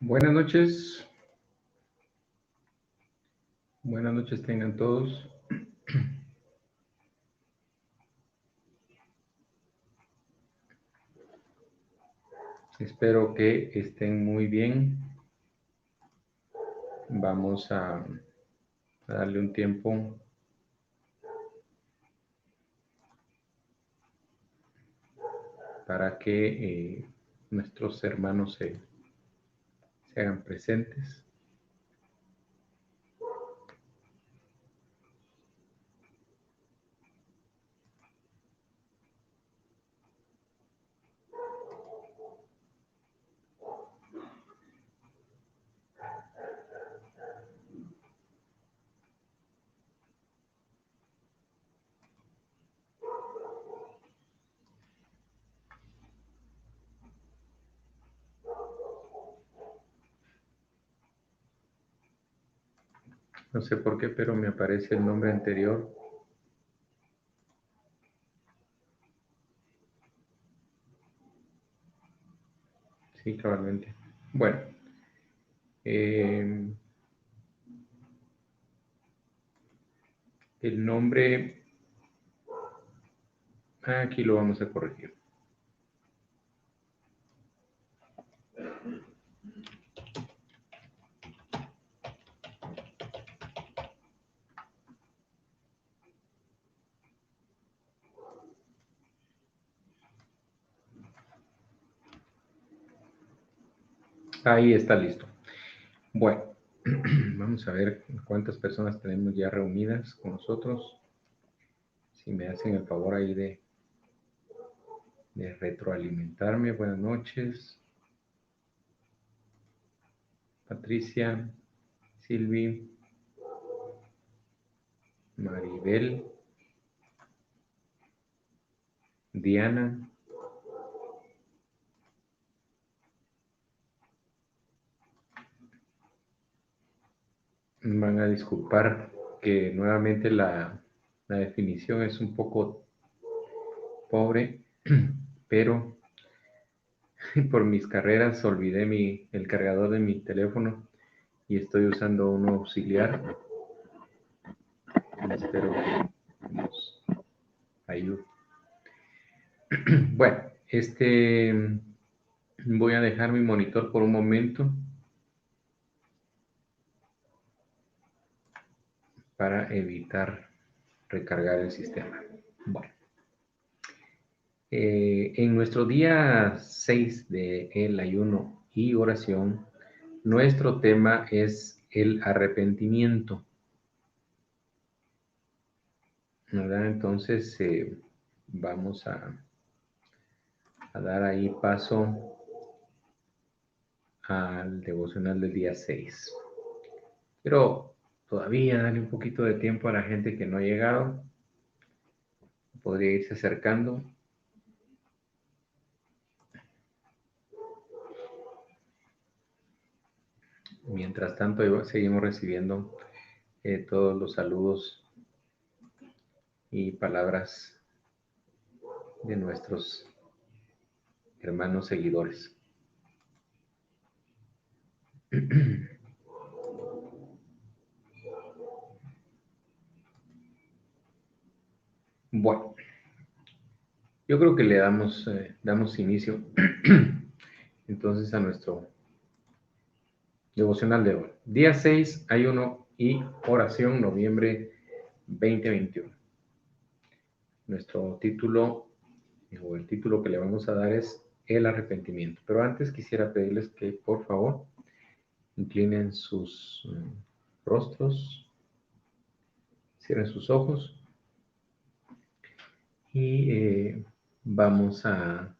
Buenas noches. Buenas noches tengan todos. Espero que estén muy bien. Vamos a darle un tiempo para que nuestros hermanos se hagan presentes. No sé por qué, pero me aparece el nombre anterior. Sí, cabalmente. Bueno. El nombre, aquí lo vamos a corregir. Ahí está listo. Bueno, vamos a ver cuántas personas tenemos ya reunidas con nosotros. Si me hacen el favor ahí de retroalimentarme. Buenas noches. Patricia, Silvi, Maribel, Diana. Van a disculpar que nuevamente la definición es un poco pobre, pero por mis carreras olvidé el cargador de mi teléfono y estoy usando uno auxiliar. Espero que nos ayude. Bueno, voy a dejar mi monitor por un momento para evitar recargar el sistema. Bueno, en nuestro día 6 de el ayuno y oración, nuestro tema es el arrepentimiento. ¿Verdad? Entonces, vamos a dar ahí paso al devocional del día 6. Pero todavía darle un poquito de tiempo a la gente que no ha llegado. Podría irse acercando. Mientras tanto, seguimos recibiendo todos los saludos y palabras de nuestros hermanos seguidores. Bueno, yo creo que le damos inicio entonces a nuestro devocional de hoy. Día 6, ayuno y oración, noviembre 2021. Nuestro título, o el título que le vamos a dar es el arrepentimiento. Pero antes quisiera pedirles que por favor inclinen sus rostros, cierren sus ojos y vamos a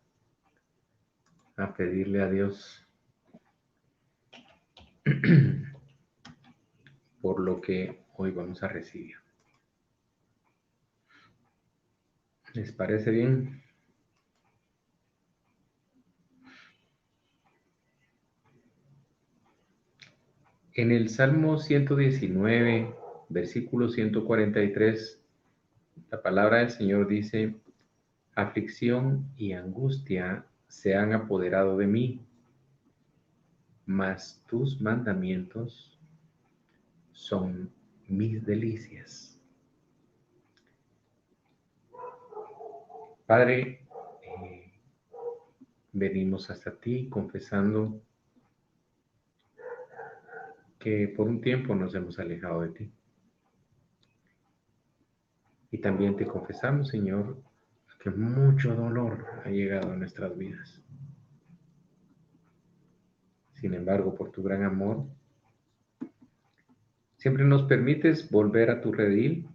pedirle a Dios por lo que hoy vamos a recibir. ¿Les parece bien? En el Salmo 119, versículo 143, la palabra del Señor dice: aflicción y angustia se han apoderado de mí. mas tus mandamientos son mis delicias. Padre, venimos hasta ti confesando que por un tiempo nos hemos alejado de ti. Y también te confesamos, Señor, que mucho dolor ha llegado a nuestras vidas. Sin embargo, por tu gran amor, siempre nos permites volver a tu redil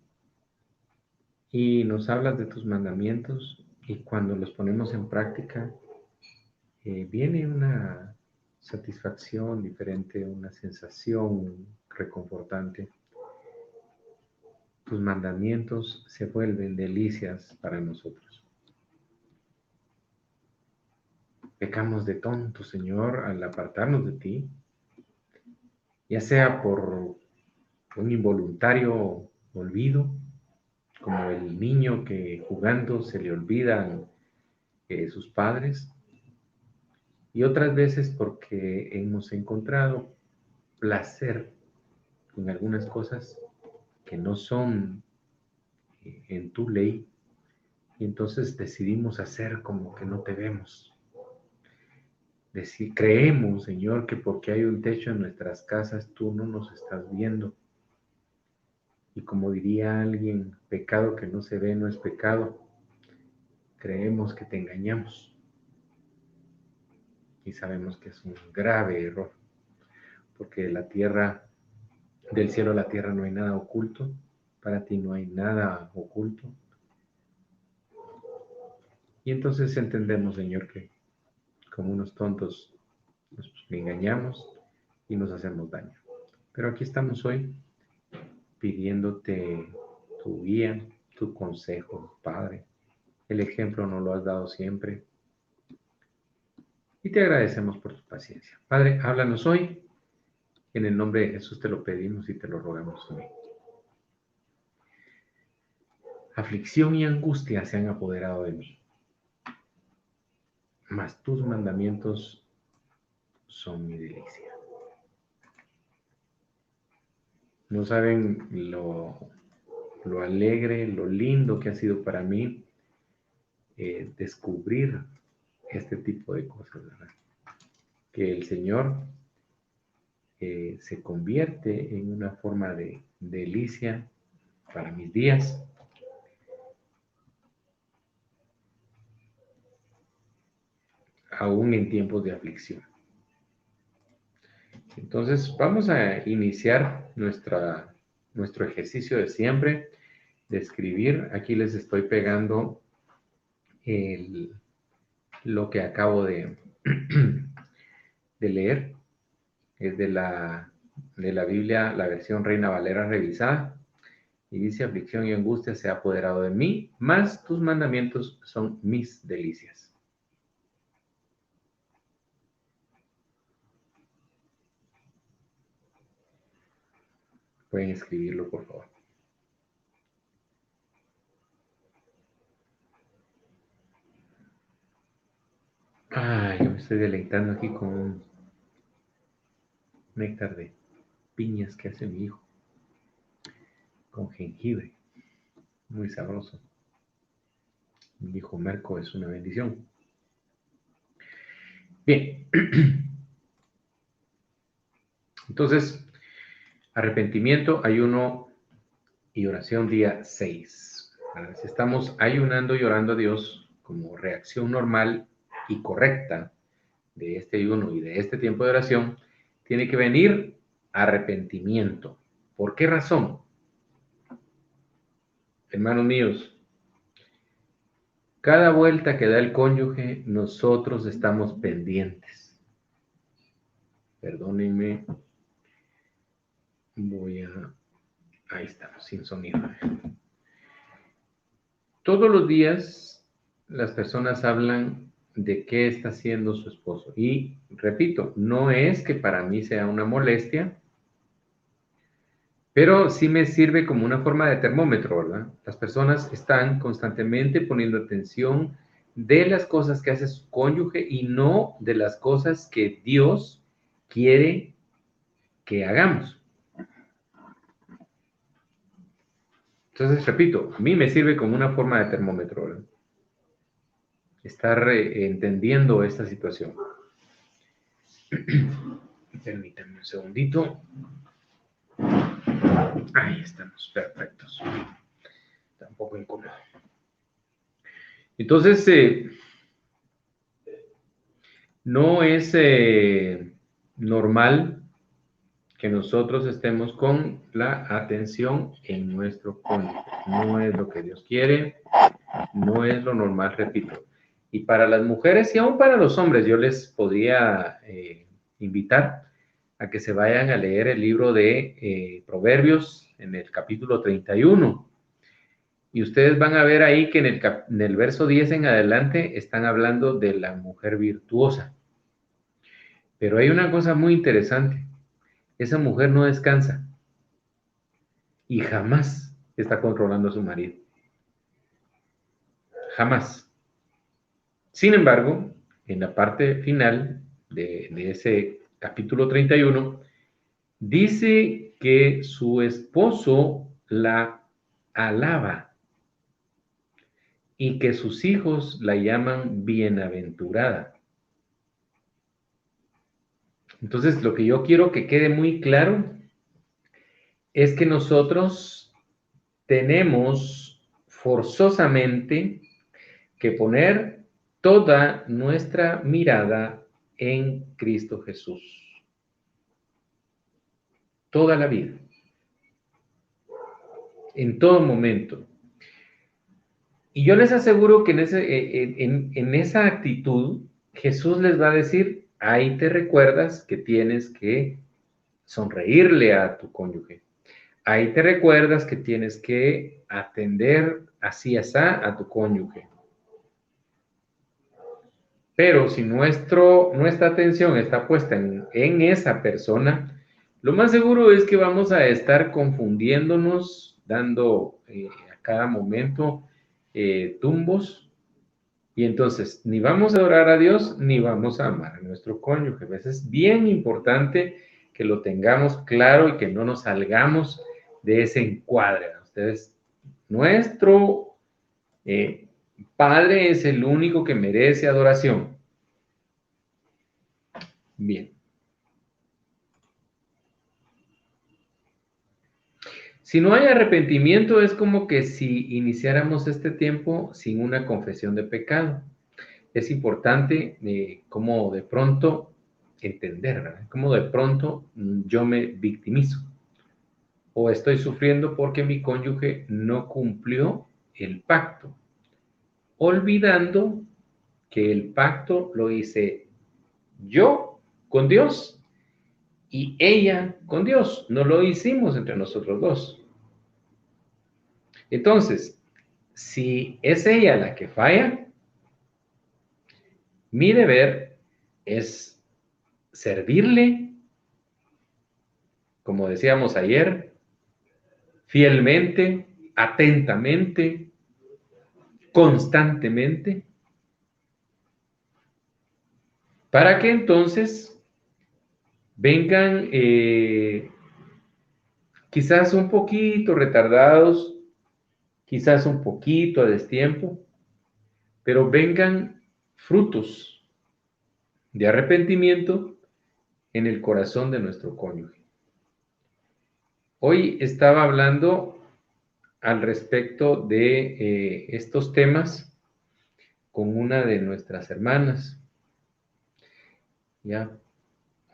y nos hablas de tus mandamientos, y cuando los ponemos en práctica, viene una satisfacción diferente, una sensación reconfortante. Tus mandamientos se vuelven delicias para nosotros. Pecamos de tonto, Señor, al apartarnos de ti, ya sea por un involuntario olvido, como el niño que jugando se le olvidan sus padres, y otras veces porque hemos encontrado placer en algunas cosas que no son en tu ley, y entonces decidimos hacer como que no te vemos. Creemos, Señor, que porque hay un techo en nuestras casas, tú no nos estás viendo. Y como diría alguien, pecado que no se ve no es pecado. Creemos que te engañamos. Y sabemos que es un grave error. Porque del cielo a la tierra no hay nada oculto. Para ti no hay nada oculto. Y entonces entendemos, Señor, que como unos tontos nos engañamos y nos hacemos daño. Pero aquí estamos hoy pidiéndote tu guía, tu consejo, Padre. El ejemplo nos lo has dado siempre. Y te agradecemos por tu paciencia. Padre, háblanos hoy. En el nombre de Jesús te lo pedimos y te lo rogamos hoy. Aflicción y angustia se han apoderado de mí, mas tus mandamientos son mi delicia. No saben lo alegre, lo lindo que ha sido para mí descubrir este tipo de cosas, ¿verdad? Que el Señor se convierte en una forma de delicia para mis días. Aún en tiempos de aflicción. Entonces, vamos a iniciar nuestro ejercicio de siempre, de escribir. Aquí les estoy pegando lo que acabo de leer. Es de la Biblia, la versión Reina Valera revisada. Y dice: aflicción y angustia se ha apoderado de mí, mas tus mandamientos son mis delicias. Pueden escribirlo, por favor. Yo me estoy deleitando aquí con un néctar de piñas que hace mi hijo, con jengibre, muy sabroso. Mi hijo Merco es una bendición. Bien, entonces, arrepentimiento, ayuno y oración día 6. Si estamos ayunando y orando a Dios como reacción normal y correcta de este ayuno y de este tiempo de oración, tiene que venir arrepentimiento. ¿Por qué razón? Hermanos míos, cada vuelta que da el cónyuge, nosotros estamos pendientes. Perdónenme, ahí estamos, sin sonido. Todos los días las personas hablan de qué está haciendo su esposo. Y repito, no es que para mí sea una molestia, pero sí me sirve como una forma de termómetro, ¿verdad? Las personas están constantemente poniendo atención de las cosas que hace su cónyuge y no de las cosas que Dios quiere que hagamos. Entonces, repito, a mí me sirve como una forma de termómetro, ¿verdad? Estar entendiendo esta situación. Permítanme un segundito. Ahí estamos, perfectos. Está un poco incómodo. Entonces, no es normal que nosotros estemos con la atención en nuestro cónyuge. No es lo que Dios quiere, no es lo normal, repito. Y para las mujeres y aún para los hombres, yo les podría invitar a que se vayan a leer el libro de Proverbios en el capítulo 31. Y ustedes van a ver ahí que en el verso 10 en adelante están hablando de la mujer virtuosa. Pero hay una cosa muy interesante. Esa mujer no descansa y jamás está controlando a su marido. Jamás. Sin embargo, en la parte final de ese capítulo 31, dice que su esposo la alaba y que sus hijos la llaman bienaventurada. Entonces, lo que yo quiero que quede muy claro es que nosotros tenemos forzosamente que poner toda nuestra mirada en Cristo Jesús. Toda la vida. En todo momento. Y yo les aseguro que en esa actitud, Jesús les va a decir, ahí te recuerdas que tienes que sonreírle a tu cónyuge. Ahí te recuerdas que tienes que atender así a tu cónyuge. Pero si nuestra atención está puesta en esa persona, lo más seguro es que vamos a estar confundiéndonos, dando a cada momento tumbos, y entonces ni vamos a adorar a Dios, ni vamos a amar a nuestro cónyuge. Es bien importante que lo tengamos claro y que no nos salgamos de ese encuadre. Ustedes, nuestro Padre es el único que merece adoración. Bien. Si no hay arrepentimiento, es como que si iniciáramos este tiempo sin una confesión de pecado. Es importante como de pronto entender, ¿verdad? Como de pronto yo me victimizo o estoy sufriendo porque mi cónyuge no cumplió el pacto, olvidando que el pacto lo hice yo con Dios y ella con Dios. No lo hicimos entre nosotros dos. Entonces, si es ella la que falla, mi deber es servirle, como decíamos ayer, fielmente, atentamente, constantemente, para que entonces vengan quizás un poquito retardados, quizás un poquito a destiempo, pero vengan frutos de arrepentimiento en el corazón de nuestro cónyuge. Hoy estaba hablando al respecto de estos temas con una de nuestras hermanas. Ya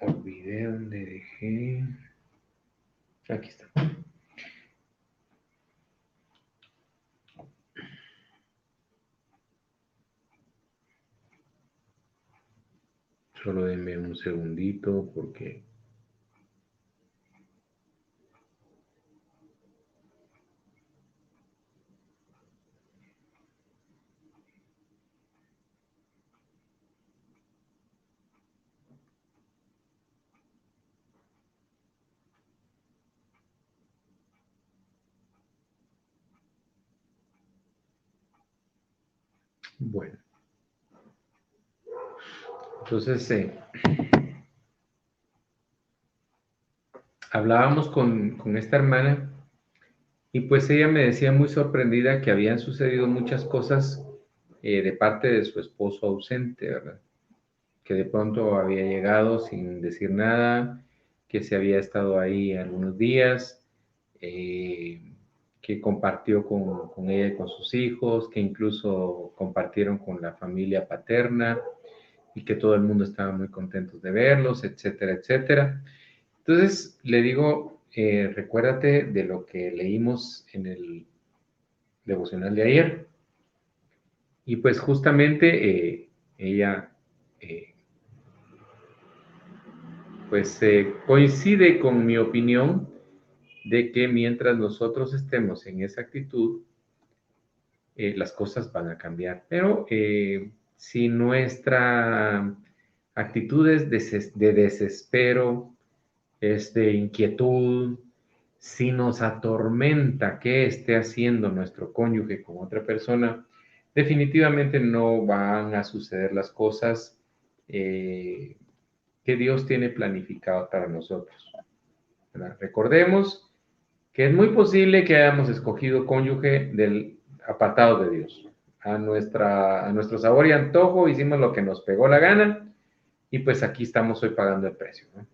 olvidé dónde dejé. Aquí está. Solo denme un segundito porque... Bueno, entonces hablábamos con esta hermana y pues ella me decía muy sorprendida que habían sucedido muchas cosas de parte de su esposo ausente, ¿verdad? Que de pronto había llegado sin decir nada, que se había estado ahí algunos días, eh, que compartió con ella y con sus hijos, que incluso compartieron con la familia paterna y que todo el mundo estaba muy contentos de verlos, etcétera, etcétera. Entonces le digo, recuérdate de lo que leímos en el devocional de ayer. Y pues justamente ella eh, pues coincide con mi opinión de que mientras nosotros estemos en esa actitud, las cosas van a cambiar. Pero si nuestra actitud es de desespero, es de inquietud, si nos atormenta qué esté haciendo nuestro cónyuge con otra persona, definitivamente no van a suceder las cosas que Dios tiene planificado para nosotros, ¿verdad? Recordemos que es muy posible que hayamos escogido cónyuge del apartado de Dios. A nuestro sabor y antojo hicimos lo que nos pegó la gana y pues aquí estamos hoy pagando el precio, ¿no?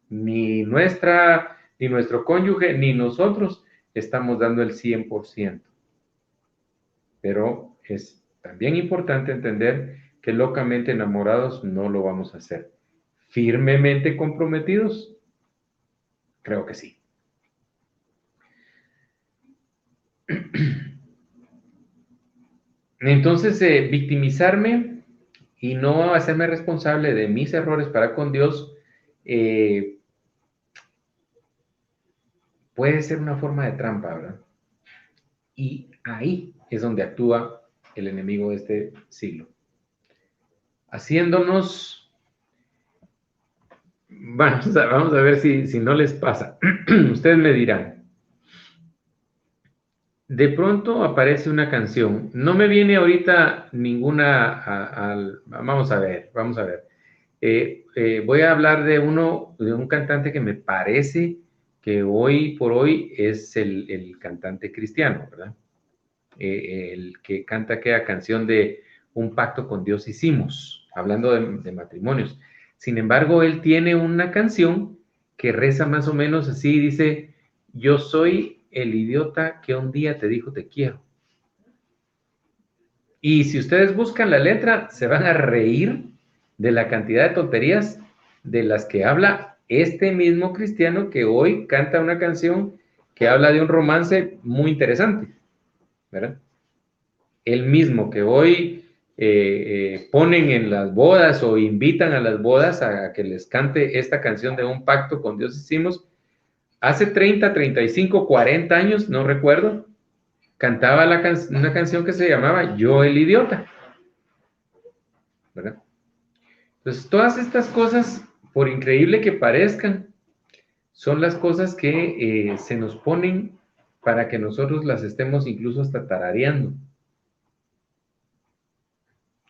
Ni nuestro cónyuge, ni nosotros estamos dando el 100%. Pero es también importante entender que locamente enamorados no lo vamos a hacer. ¿Firmemente comprometidos? Creo que sí. Entonces, victimizarme y no hacerme responsable de mis errores para con Dios eh, puede ser una forma de trampa, ¿verdad? Y ahí es donde actúa el enemigo de este siglo, haciéndonos, vamos a ver si no les pasa. Ustedes me dirán, de pronto aparece una canción, no me viene ahorita ninguna, vamos a ver. Voy a hablar de un cantante que me parece que hoy por hoy es el cantante cristiano, ¿verdad? El que canta aquella canción de Un pacto con Dios hicimos, hablando de matrimonios. Sin embargo, él tiene una canción que reza más o menos así, dice, yo soy el idiota que un día te dijo te quiero. Y si ustedes buscan la letra, se van a reír de la cantidad de tonterías de las que habla este mismo cristiano que hoy canta una canción que habla de un romance muy interesante, ¿verdad? El mismo que hoy ponen en las bodas o invitan a las bodas a que les cante esta canción de Un pacto con Dios hicimos, hace 30, 35, 40 años, no recuerdo, cantaba una canción que se llamaba Yo el idiota, ¿verdad? Entonces, todas estas cosas, por increíble que parezcan, son las cosas que se nos ponen para que nosotros las estemos incluso hasta tarareando.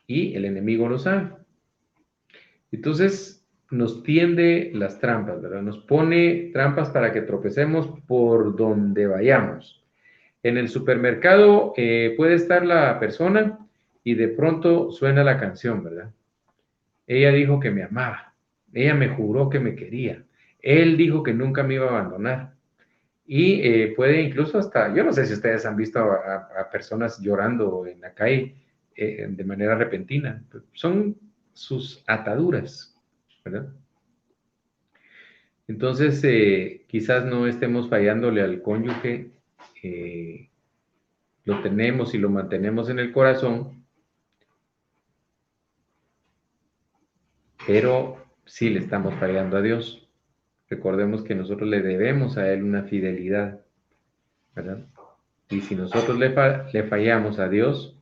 Y el enemigo lo sabe. Entonces, nos tiende las trampas, ¿verdad? Nos pone trampas para que tropecemos por donde vayamos. En el supermercado puede estar la persona y de pronto suena la canción, ¿verdad? Ella dijo que me amaba. Ella me juró que me quería. Él dijo que nunca me iba a abandonar. Y puede incluso hasta, yo no sé si ustedes han visto a personas llorando en la calle de manera repentina. Son sus ataduras, ¿verdad? Entonces, quizás no estemos fallándole al cónyuge, eh, lo tenemos y lo mantenemos en el corazón, pero sí le estamos fallando a Dios. Recordemos que nosotros le debemos a Él una fidelidad, ¿verdad? Y si nosotros le fallamos a Dios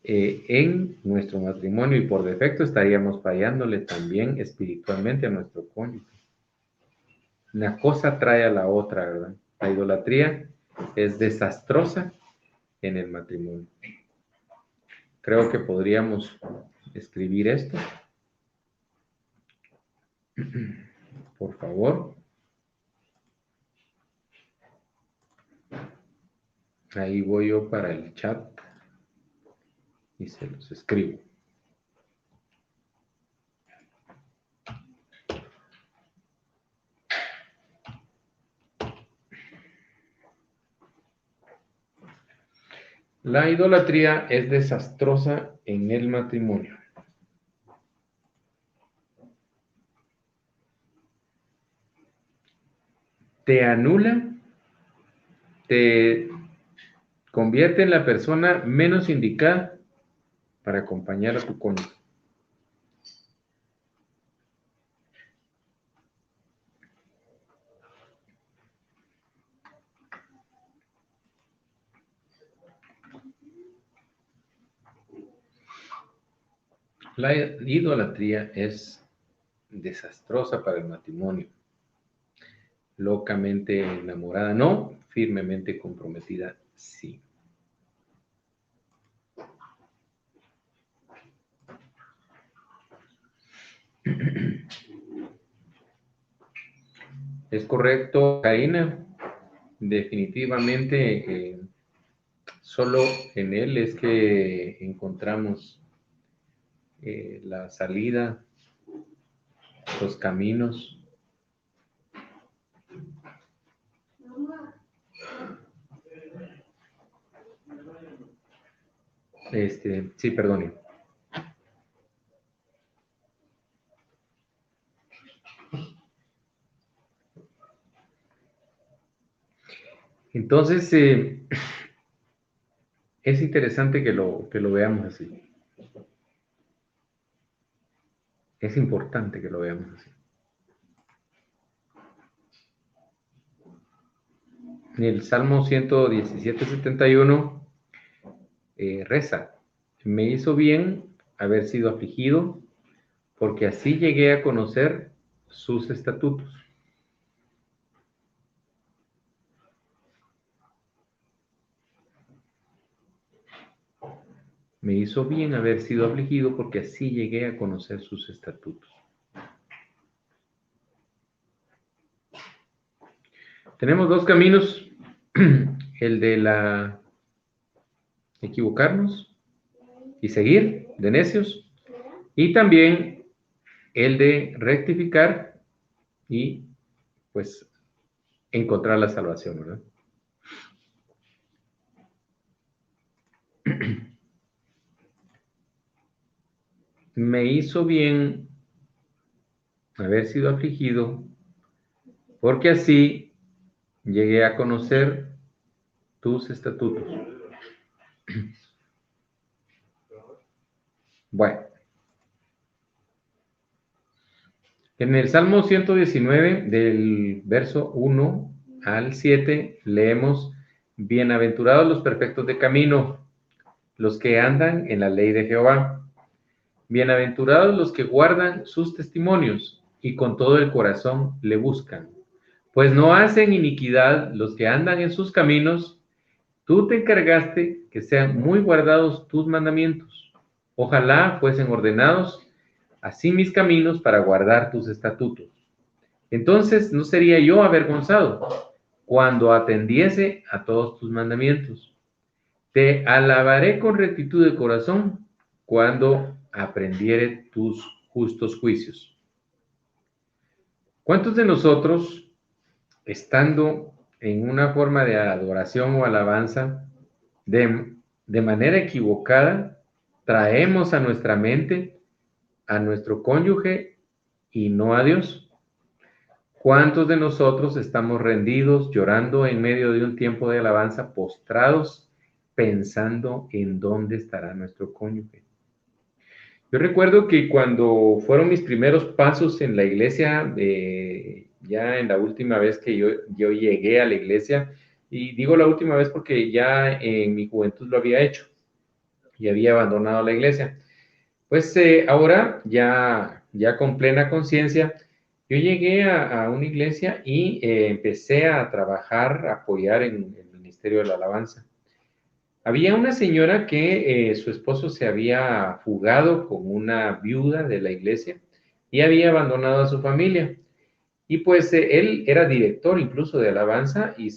en nuestro matrimonio y por defecto estaríamos fallándole también espiritualmente a nuestro cónyuge. Una cosa trae a la otra, ¿verdad? La idolatría es desastrosa en el matrimonio. Creo que podríamos escribir esto. Por favor. Ahí voy yo para el chat y se los escribo. La idolatría es desastrosa en el matrimonio. Te anula, te convierte en la persona menos indicada para acompañar a tu cónyuge. La idolatría es desastrosa para el matrimonio. Locamente enamorada, no. Firmemente comprometida, sí. Es correcto, Karina. Definitivamente, solo en él es que encontramos la salida, los caminos. Sí, perdone. Entonces, es interesante que lo veamos así. Es importante que lo veamos así. En el Salmo 117:71 reza, me hizo bien haber sido afligido, porque así llegué a conocer sus estatutos. Me hizo bien haber sido afligido, porque así llegué a conocer sus estatutos. Tenemos dos caminos, el de la equivocarnos y seguir de necios, y también el de rectificar y pues encontrar la salvación, ¿verdad? Me hizo bien haber sido afligido, porque así llegué a conocer tus estatutos. Bueno, en el Salmo 119, del verso 1 al 7, leemos, bienaventurados los perfectos de camino, los que andan en la ley de Jehová. Bienaventurados los que guardan sus testimonios y con todo el corazón le buscan. Pues no hacen iniquidad los que andan en sus caminos. Tú te encargaste que sean muy guardados tus mandamientos. Ojalá fuesen ordenados así mis caminos para guardar tus estatutos. Entonces no sería yo avergonzado cuando atendiese a todos tus mandamientos. Te alabaré con rectitud de corazón cuando aprendiere tus justos juicios. ¿Cuántos de nosotros, estando en una forma de adoración o alabanza, de manera equivocada, traemos a nuestra mente a nuestro cónyuge y no a Dios? ¿Cuántos de nosotros estamos rendidos, llorando en medio de un tiempo de alabanza, postrados, pensando en dónde estará nuestro cónyuge? Yo recuerdo que cuando fueron mis primeros pasos en la iglesia, ya en la última vez que yo llegué a la iglesia, y digo la última vez porque ya en mi juventud lo había hecho y había abandonado la iglesia. Pues ahora, ya con plena conciencia, yo llegué a una iglesia y empecé a trabajar, a apoyar en el ministerio de la alabanza. Había una señora que su esposo se había fugado con una viuda de la iglesia y había abandonado a su familia. Y pues él era director incluso de alabanza y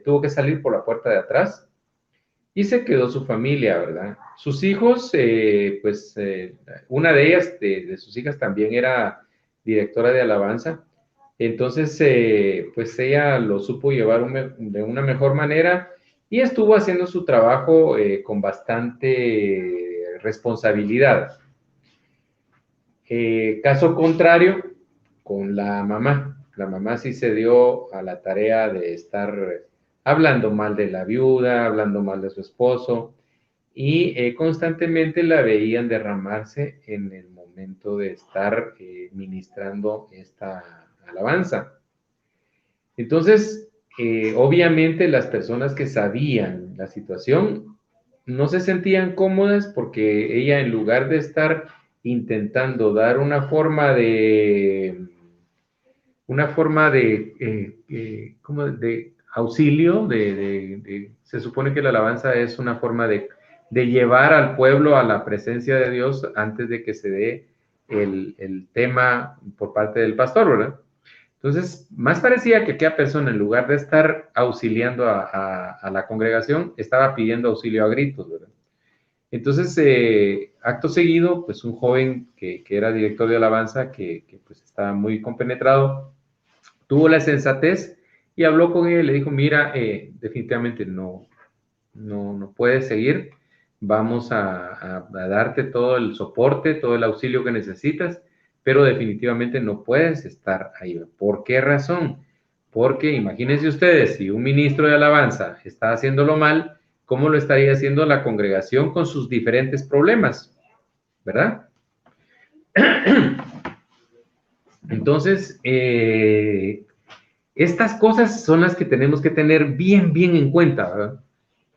tuvo que salir por la puerta de atrás y se quedó su familia, ¿verdad? Sus hijos, una de ellas, de sus hijas, también era directora de alabanza. Entonces, pues ella lo supo llevar de una mejor manera y estuvo haciendo su trabajo con bastante responsabilidad. Caso contrario, con la mamá. La mamá sí se dio a la tarea de estar hablando mal de la viuda, hablando mal de su esposo, y constantemente la veían derramarse en el momento de estar ministrando esta alabanza. Entonces, obviamente las personas que sabían la situación no se sentían cómodas porque ella, en lugar de estar intentando dar ¿cómo? De auxilio, se supone que la alabanza es una forma de llevar al pueblo a la presencia de Dios antes de que se dé el tema por parte del pastor, ¿verdad? Entonces, más parecía que aquella persona, en lugar de estar auxiliando a la congregación, estaba pidiendo auxilio a gritos, ¿verdad? Entonces, acto seguido, pues un joven que era director de alabanza, que pues estaba muy compenetrado, tuvo la sensatez y habló con él, le dijo, mira, definitivamente no puedes seguir, vamos a darte todo el soporte, todo el auxilio que necesitas, pero definitivamente no puedes estar ahí. ¿Por qué razón? Porque imagínense ustedes, si un ministro de alabanza está haciéndolo mal, ¿cómo lo estaría haciendo la congregación con sus diferentes problemas? ¿Verdad? Entonces, estas cosas son las que tenemos que tener bien en cuenta, ¿verdad?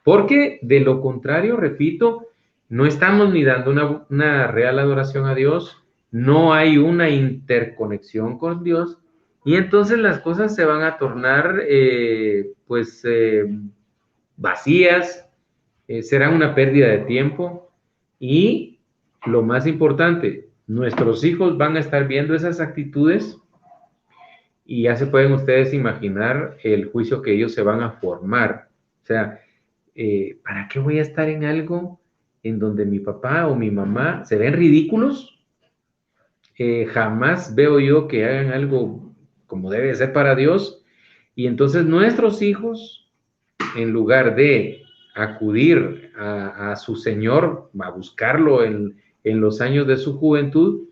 Porque de lo contrario, repito, no estamos ni dando una real adoración a Dios, no hay una interconexión con Dios, y entonces las cosas se van a tornar, vacías, serán una pérdida de tiempo, y lo más importante, nuestros hijos van a estar viendo esas actitudes y ya se pueden ustedes imaginar el juicio que ellos se van a formar. O sea, ¿para qué voy a estar en algo en donde mi papá o mi mamá se ven ridículos? Jamás veo yo que hagan algo como debe ser para Dios. Y entonces nuestros hijos, en lugar de acudir a su Señor, a buscarlo en los años de su juventud,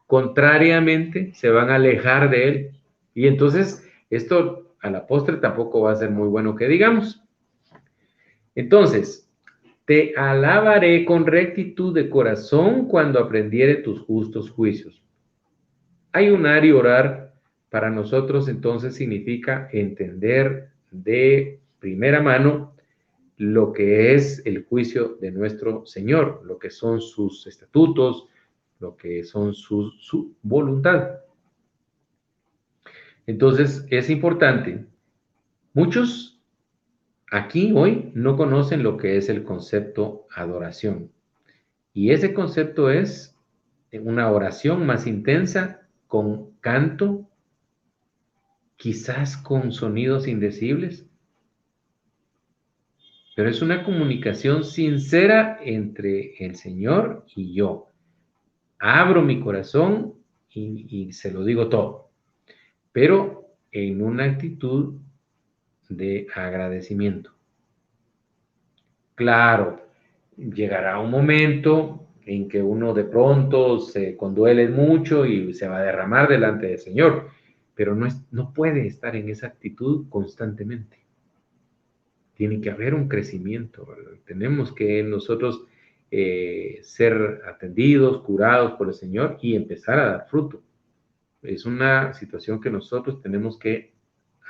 contrariamente se van a alejar de Él. Y entonces esto a la postre tampoco va a ser muy bueno que digamos. Entonces, te alabaré con rectitud de corazón cuando aprendiere tus justos juicios. Ayunar y orar para nosotros entonces significa entender de primera mano lo que es el juicio de nuestro Señor, lo que son sus estatutos, lo que son su voluntad. Entonces, es importante. Muchos aquí hoy no conocen lo que es el concepto adoración. Y ese concepto es una oración más intensa con canto, quizás con sonidos indecibles, pero es una comunicación sincera entre el Señor y yo. Abro mi corazón y se lo digo todo, pero en una actitud de agradecimiento. Claro, llegará un momento en que uno de pronto se conduele mucho y se va a derramar delante del Señor, pero no puede estar en esa actitud constantemente. Tiene que haber un crecimiento, ¿verdad? Tenemos que nosotros ser atendidos, curados por el Señor y empezar a dar fruto. Es una situación que nosotros tenemos que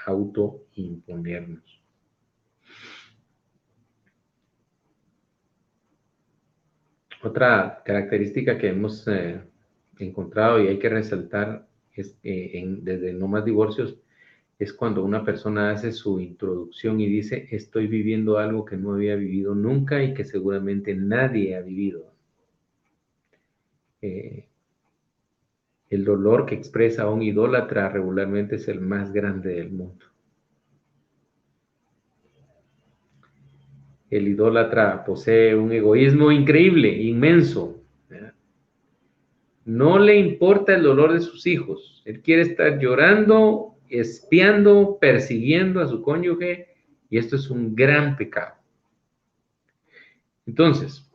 autoimponernos. Otra característica que hemos encontrado y hay que resaltar es, desde No Más Divorcios, es cuando una persona hace su introducción y dice, estoy viviendo algo que no había vivido nunca y que seguramente nadie ha vivido. Eh, el dolor que expresa un idólatra regularmente es el más grande del mundo. El idólatra posee un egoísmo increíble, inmenso, ¿verdad? No le importa el dolor de sus hijos. Él quiere estar llorando, espiando, persiguiendo a su cónyuge, y esto es un gran pecado. Entonces,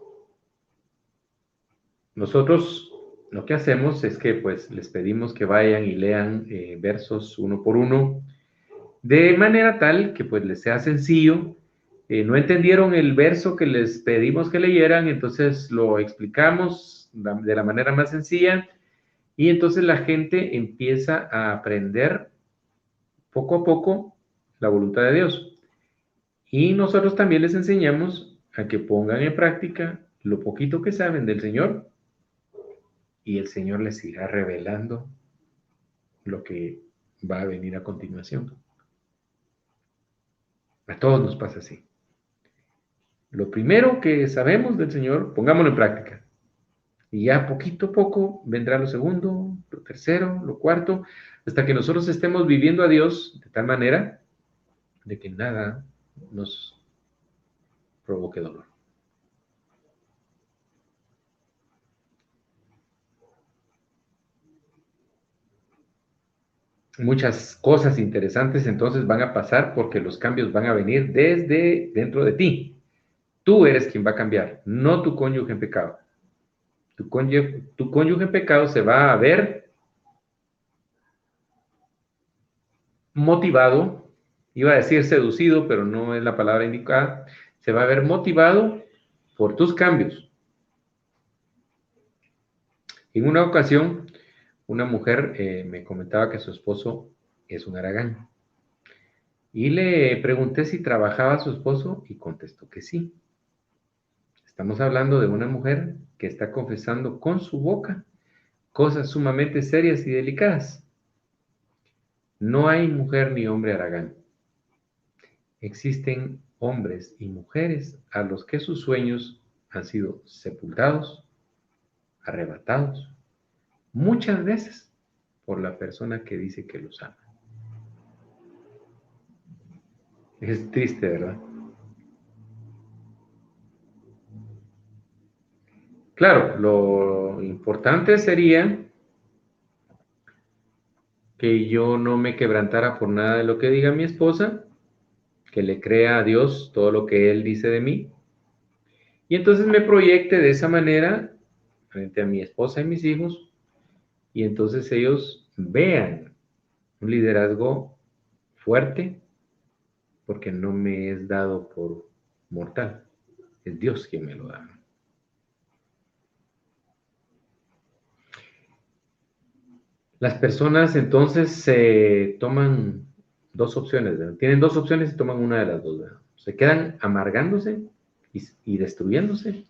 nosotros lo que hacemos es que pues les pedimos que vayan y lean versos uno por uno, de manera tal que pues les sea sencillo. No entendieron el verso que les pedimos que leyeran, entonces lo explicamos de la manera más sencilla y entonces la gente empieza a aprender poco a poco la voluntad de Dios. Y nosotros también les enseñamos a que pongan en práctica lo poquito que saben del Señor y el Señor les irá revelando lo que va a venir a continuación. A todos nos pasa así. Lo primero que sabemos del Señor, pongámoslo en práctica. Y ya poquito a poco vendrá lo segundo, lo tercero, lo cuarto, hasta que nosotros estemos viviendo a Dios de tal manera de que nada nos provoque dolor. Muchas cosas interesantes entonces van a pasar porque los cambios van a venir desde dentro de ti. Tú eres quien va a cambiar, no tu cónyuge en pecado. Tu cónyuge en pecado se va a ver motivado, iba a decir seducido, pero no es la palabra indicada, se va a ver motivado por tus cambios. En una ocasión, una mujer me comentaba que su esposo es un haragán. Y le pregunté si trabajaba su esposo y contestó que sí. Estamos hablando de una mujer que está confesando con su boca cosas sumamente serias y delicadas. No hay mujer ni hombre haragán. Existen hombres y mujeres a los que sus sueños han sido sepultados, arrebatados, muchas veces por la persona que dice que los ama. Es triste, ¿verdad? Claro, lo importante sería que yo no me quebrantara por nada de lo que diga mi esposa, que le crea a Dios todo lo que Él dice de mí, y entonces me proyecte de esa manera frente a mi esposa y mis hijos, y entonces ellos vean un liderazgo fuerte, porque no me es dado por mortal, es Dios quien me lo da. Las personas entonces toman dos opciones, ¿verdad? Tienen dos opciones y toman una de las dos, ¿verdad? Se quedan amargándose y destruyéndose,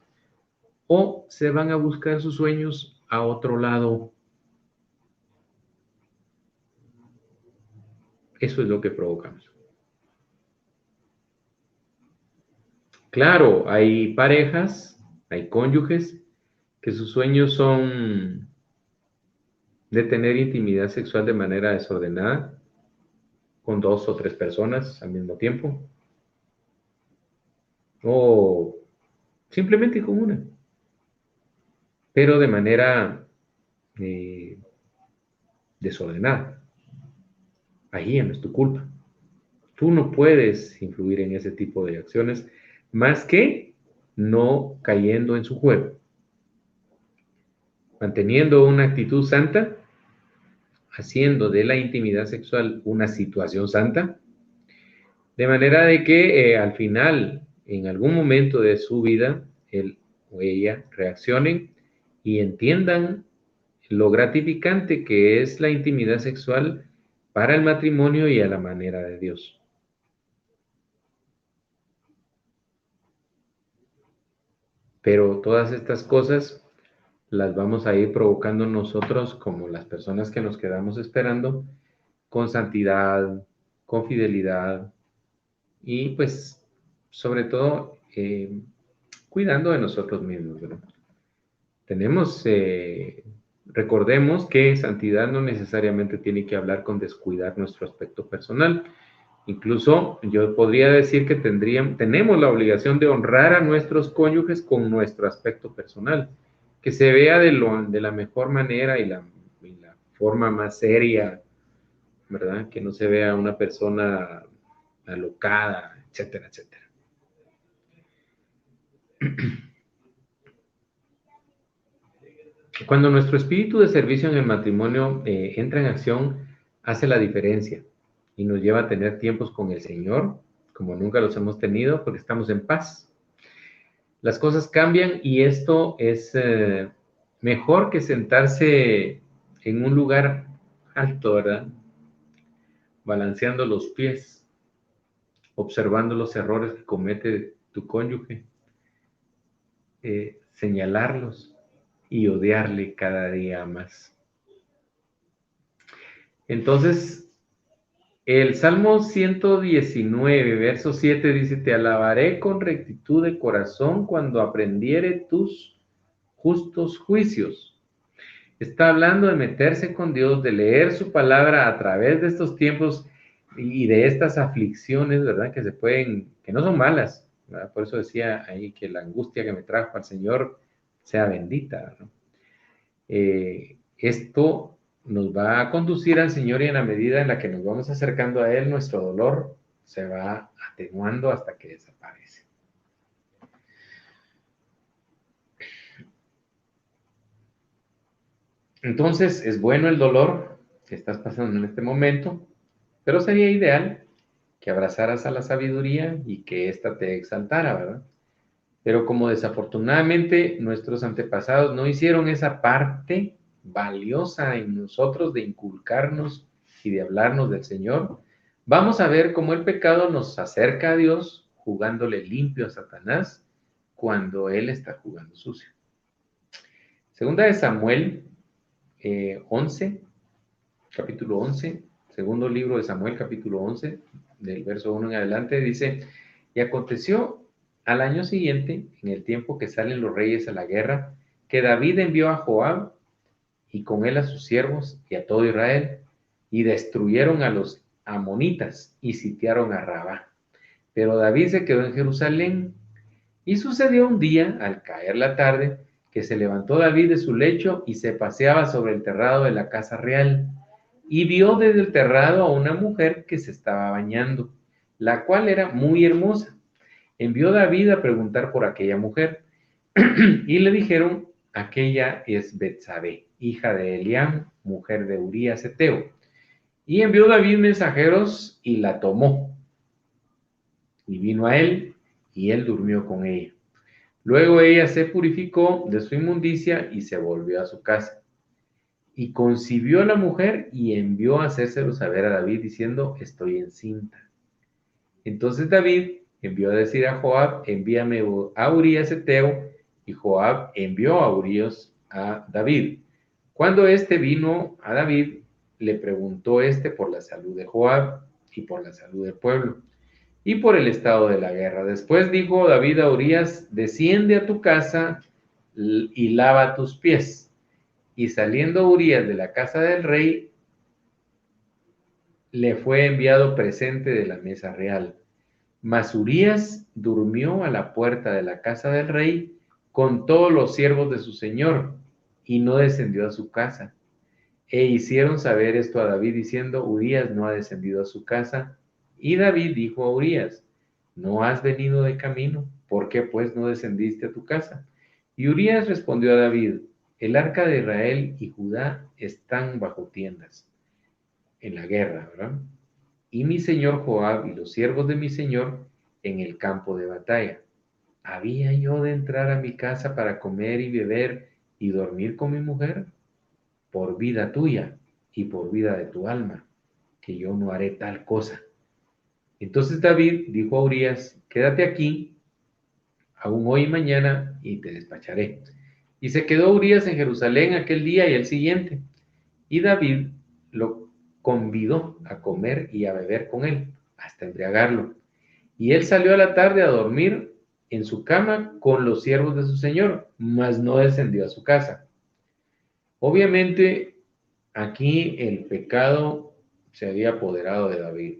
o se van a buscar sus sueños a otro lado. Eso es lo que provocamos. Claro, hay parejas, hay cónyuges que sus sueños son de tener intimidad sexual de manera desordenada con dos o tres personas al mismo tiempo, o simplemente con una, pero de manera eh, desordenada. Ahí no es tu culpa. Tú no puedes influir en ese tipo de acciones más que no cayendo en su juego, manteniendo una actitud santa, haciendo de la intimidad sexual una situación santa, de manera de que al final, en algún momento de su vida, él o ella reaccionen y entiendan lo gratificante que es la intimidad sexual para el matrimonio y a la manera de Dios. Pero todas estas cosas las vamos a ir provocando nosotros como las personas que nos quedamos esperando con santidad, con fidelidad y pues sobre todo cuidando de nosotros mismos, ¿verdad? Tenemos, recordemos que santidad no necesariamente tiene que hablar con descuidar nuestro aspecto personal. Incluso yo podría decir que tenemos la obligación de honrar a nuestros cónyuges con nuestro aspecto personal, que se vea de la mejor manera y la forma más seria, ¿verdad? Que no se vea una persona alocada, etcétera, etcétera. Cuando nuestro espíritu de servicio en el matrimonio entra en acción, hace la diferencia y nos lleva a tener tiempos con el Señor, como nunca los hemos tenido, porque estamos en paz. Las cosas cambian y esto es mejor que sentarse en un lugar alto, ¿verdad? Balanceando los pies, observando los errores que comete tu cónyuge, señalarlos y odiarle cada día más. Entonces, el Salmo 119, verso 7 dice, te alabaré con rectitud de corazón cuando aprendiere tus justos juicios. Está hablando de meterse con Dios, de leer su palabra a través de estos tiempos y de estas aflicciones, ¿verdad? Que no son malas, ¿verdad? Por eso decía ahí que la angustia que me trajo al Señor sea bendita, ¿no? Esto nos va a conducir al Señor y en la medida en la que nos vamos acercando a Él, nuestro dolor se va atenuando hasta que desaparece. Entonces, es bueno el dolor que estás pasando en este momento, pero sería ideal que abrazaras a la sabiduría y que ésta te exaltara, ¿verdad? Pero como desafortunadamente nuestros antepasados no hicieron esa parte valiosa en nosotros de inculcarnos y de hablarnos del Señor, vamos a ver cómo el pecado nos acerca a Dios jugándole limpio a Satanás cuando Él está jugando sucio. Segunda de Samuel 11, capítulo 11, segundo libro de Samuel, capítulo 11, del verso 1 en adelante, dice, y aconteció al año siguiente, en el tiempo que salen los reyes a la guerra, que David envió a Joab y con él a sus siervos y a todo Israel, y destruyeron a los amonitas y sitiaron a Rabá. Pero David se quedó en Jerusalén. Y sucedió un día, al caer la tarde, que se levantó David de su lecho y se paseaba sobre el terrado de la casa real, y vio desde el terrado a una mujer que se estaba bañando, la cual era muy hermosa. Envió David a preguntar por aquella mujer, y le dijeron, aquella es Betsabé, hija de Eliam, mujer de Urías Eteo. Y envió David mensajeros y la tomó, y vino a él, y él durmió con ella. Luego ella se purificó de su inmundicia y se volvió a su casa. Y concibió a la mujer y envió a hacérselo saber a David diciendo, estoy encinta. Entonces David envió a decir a Joab, envíame a Urías Eteo, y Joab envió a Urías a David. Cuando éste vino a David, le preguntó éste por la salud de Joab y por la salud del pueblo y por el estado de la guerra. Después dijo David a Urías, desciende a tu casa y lava tus pies. Y saliendo Urías de la casa del rey, le fue enviado presente de la mesa real. Mas Urías durmió a la puerta de la casa del rey con todos los siervos de su señor, y no descendió a su casa. E hicieron saber esto a David diciendo, Urías no ha descendido a su casa. Y David dijo a Urías, ¿no has venido de camino? ¿Por qué pues no descendiste a tu casa? Y Urías respondió a David, el arca de Israel y Judá están bajo tiendas en la guerra, ¿verdad? Y mi señor Joab y los siervos de mi señor en el campo de batalla. ¿Había yo de entrar a mi casa para comer y beber y dormir con mi mujer? Por vida tuya y por vida de tu alma, que yo no haré tal cosa. Entonces David dijo a Urías, quédate aquí, aún hoy y mañana, y te despacharé. Y se quedó Urías en Jerusalén aquel día y el siguiente. Y David lo convidó a comer y a beber con él, hasta embriagarlo. Y él salió a la tarde a dormir en su cama con los siervos de su señor, mas no descendió a su casa. Obviamente, aquí el pecado se había apoderado de David.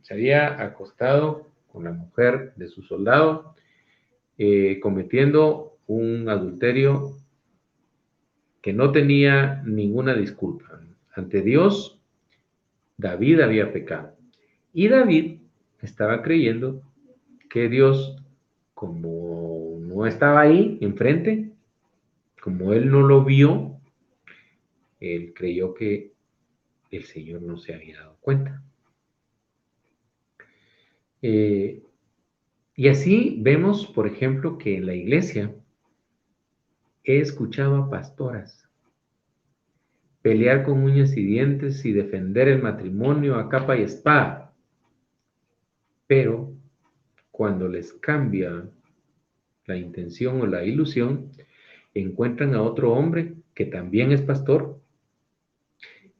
Se había acostado con la mujer de su soldado, cometiendo un adulterio que no tenía ninguna disculpa. Ante Dios, David había pecado. Y David estaba creyendo que Dios, como no estaba ahí enfrente, como él no lo vio, él creyó que el Señor no se había dado cuenta. Y así vemos, por ejemplo, que en la iglesia he escuchado a pastoras pelear con uñas y dientes y defender el matrimonio a capa y espada, pero cuando les cambia la intención o la ilusión, encuentran a otro hombre que también es pastor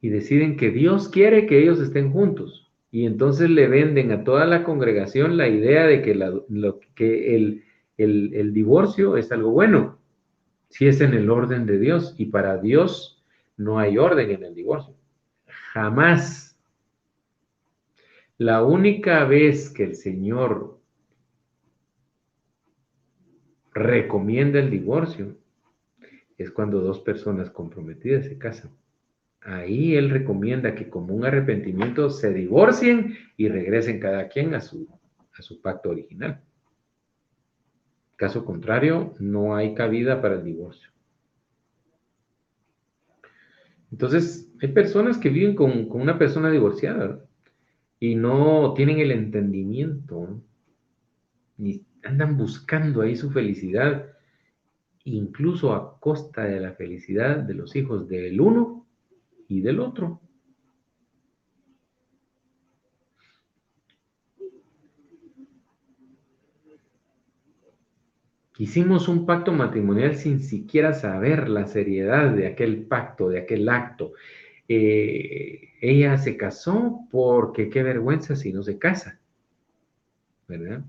y deciden que Dios quiere que ellos estén juntos. Y entonces le venden a toda la congregación la idea de que el divorcio es algo bueno, si es en el orden de Dios. Y para Dios no hay orden en el divorcio. Jamás. La única vez que el Señor recomienda el divorcio es cuando dos personas comprometidas se casan. Ahí Él recomienda que como un arrepentimiento se divorcien y regresen cada quien a su pacto original. Caso contrario, no hay cabida para el divorcio. Entonces, hay personas que viven con una persona divorciada y no tienen el entendimiento, ¿no? Ni andan buscando ahí su felicidad, incluso a costa de la felicidad de los hijos del uno y del otro. Hicimos un pacto matrimonial sin siquiera saber la seriedad de aquel pacto, de aquel acto. Ella se casó porque qué vergüenza si no se casa, ¿verdad?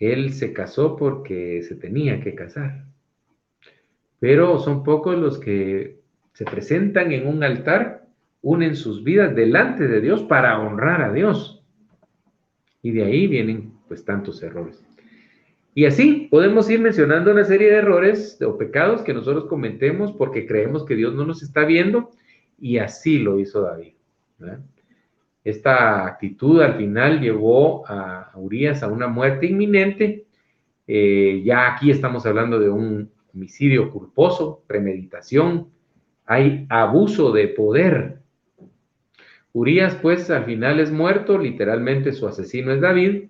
Él se casó porque se tenía que casar. Pero son pocos los que se presentan en un altar, unen sus vidas delante de Dios para honrar a Dios. Y de ahí vienen pues tantos errores. Y así podemos ir mencionando una serie de errores o pecados que nosotros cometemos porque creemos que Dios no nos está viendo, y así lo hizo David, ¿verdad? Esta actitud al final llevó a Urías a una muerte inminente. Ya aquí estamos hablando de un homicidio culposo, premeditación, hay abuso de poder. Urías pues al final es muerto, literalmente su asesino es David,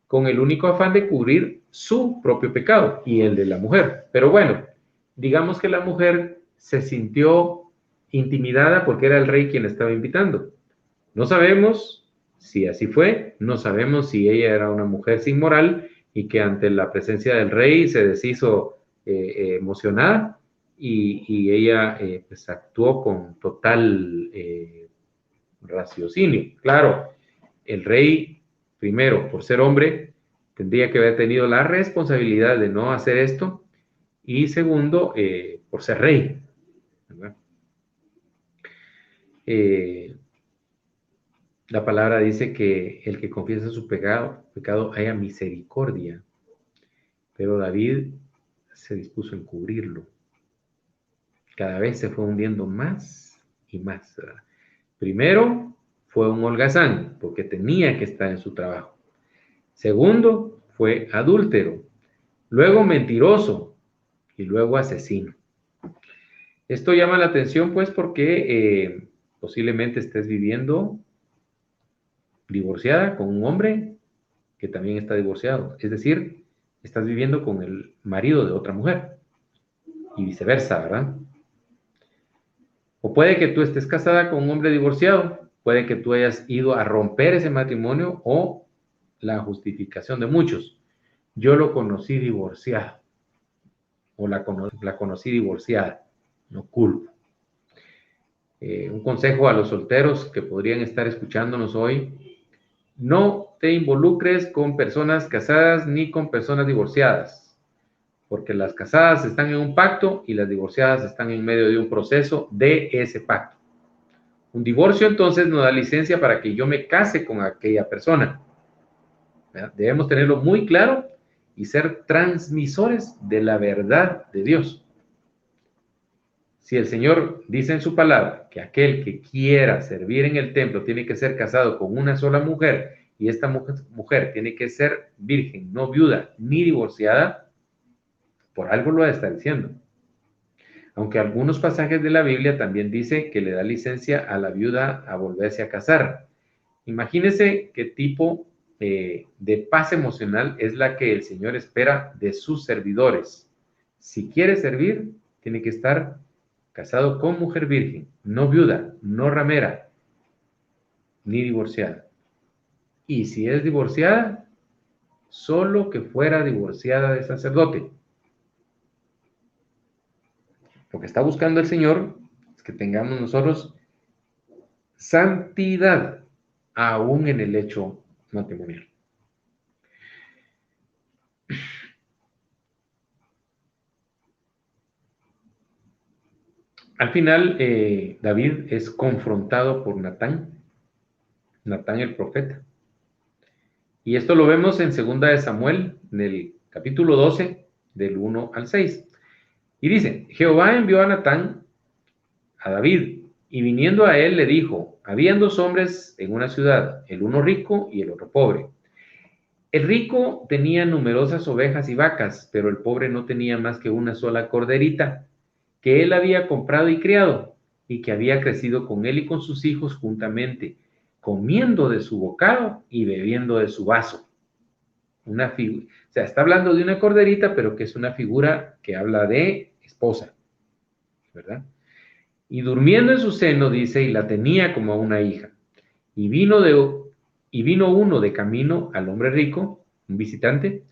con el único afán de cubrir su propio pecado y el de la mujer. Pero bueno, digamos que la mujer se sintió intimidada porque era el rey quien la estaba invitando. No sabemos si así fue, no sabemos si ella era una mujer sin moral y que ante la presencia del rey se deshizo emocionada y ella pues actuó con total raciocinio. Claro, el rey, primero, por ser hombre, tendría que haber tenido la responsabilidad de no hacer esto, y segundo, por ser rey, ¿verdad? La palabra dice que el que confiesa su pecado haya misericordia, pero David se dispuso a encubrirlo. Cada vez se fue hundiendo más y más, ¿verdad? Primero, fue un holgazán, porque tenía que estar en su trabajo. Segundo, fue adúltero. Luego, mentiroso. Y luego, asesino. Esto llama la atención, pues, porque posiblemente estés viviendo divorciada con un hombre que también está divorciado. Es decir, estás viviendo con el marido de otra mujer. Y viceversa, ¿verdad? O puede que tú estés casada con un hombre divorciado. Puede que tú hayas ido a romper ese matrimonio, o la justificación de muchos: yo lo conocí divorciado, o la conocí divorciada, no culpo. Un consejo a los solteros que podrían estar escuchándonos hoy: no te involucres con personas casadas ni con personas divorciadas, porque las casadas están en un pacto y las divorciadas están en medio de un proceso de ese pacto. Un divorcio entonces no da licencia para que yo me case con aquella persona. ¿Verdad? Debemos tenerlo muy claro y ser transmisores de la verdad de Dios. Si el Señor dice en su palabra que aquel que quiera servir en el templo tiene que ser casado con una sola mujer y esta mujer tiene que ser virgen, no viuda ni divorciada, por algo lo está diciendo. Aunque algunos pasajes de la Biblia también dice que le da licencia a la viuda a volverse a casar. Imagínese qué tipo de paz emocional es la que el Señor espera de sus servidores. Si quiere servir, tiene que estar casado con mujer virgen, no viuda, no ramera, ni divorciada. Y si es divorciada, solo que fuera divorciada de sacerdote. Lo que está buscando el Señor es que tengamos nosotros santidad aún en el hecho matrimonial. Al final, David es confrontado por Natán el profeta. Y esto lo vemos en 2 de Samuel, en el capítulo 12, del 1 al 6. Y dice, Jehová envió a Natán a David, y viniendo a él le dijo, habían dos hombres en una ciudad, el uno rico y el otro pobre. El rico tenía numerosas ovejas y vacas, pero el pobre no tenía más que una sola corderita, que él había comprado y criado, y que había crecido con él y con sus hijos juntamente, comiendo de su bocado y bebiendo de su vaso. Una figura, o sea, está hablando de una corderita, pero que es una figura que habla de esposa, ¿verdad? Y durmiendo en su seno, dice, y la tenía como a una hija. Y vino uno de camino al hombre rico, un visitante,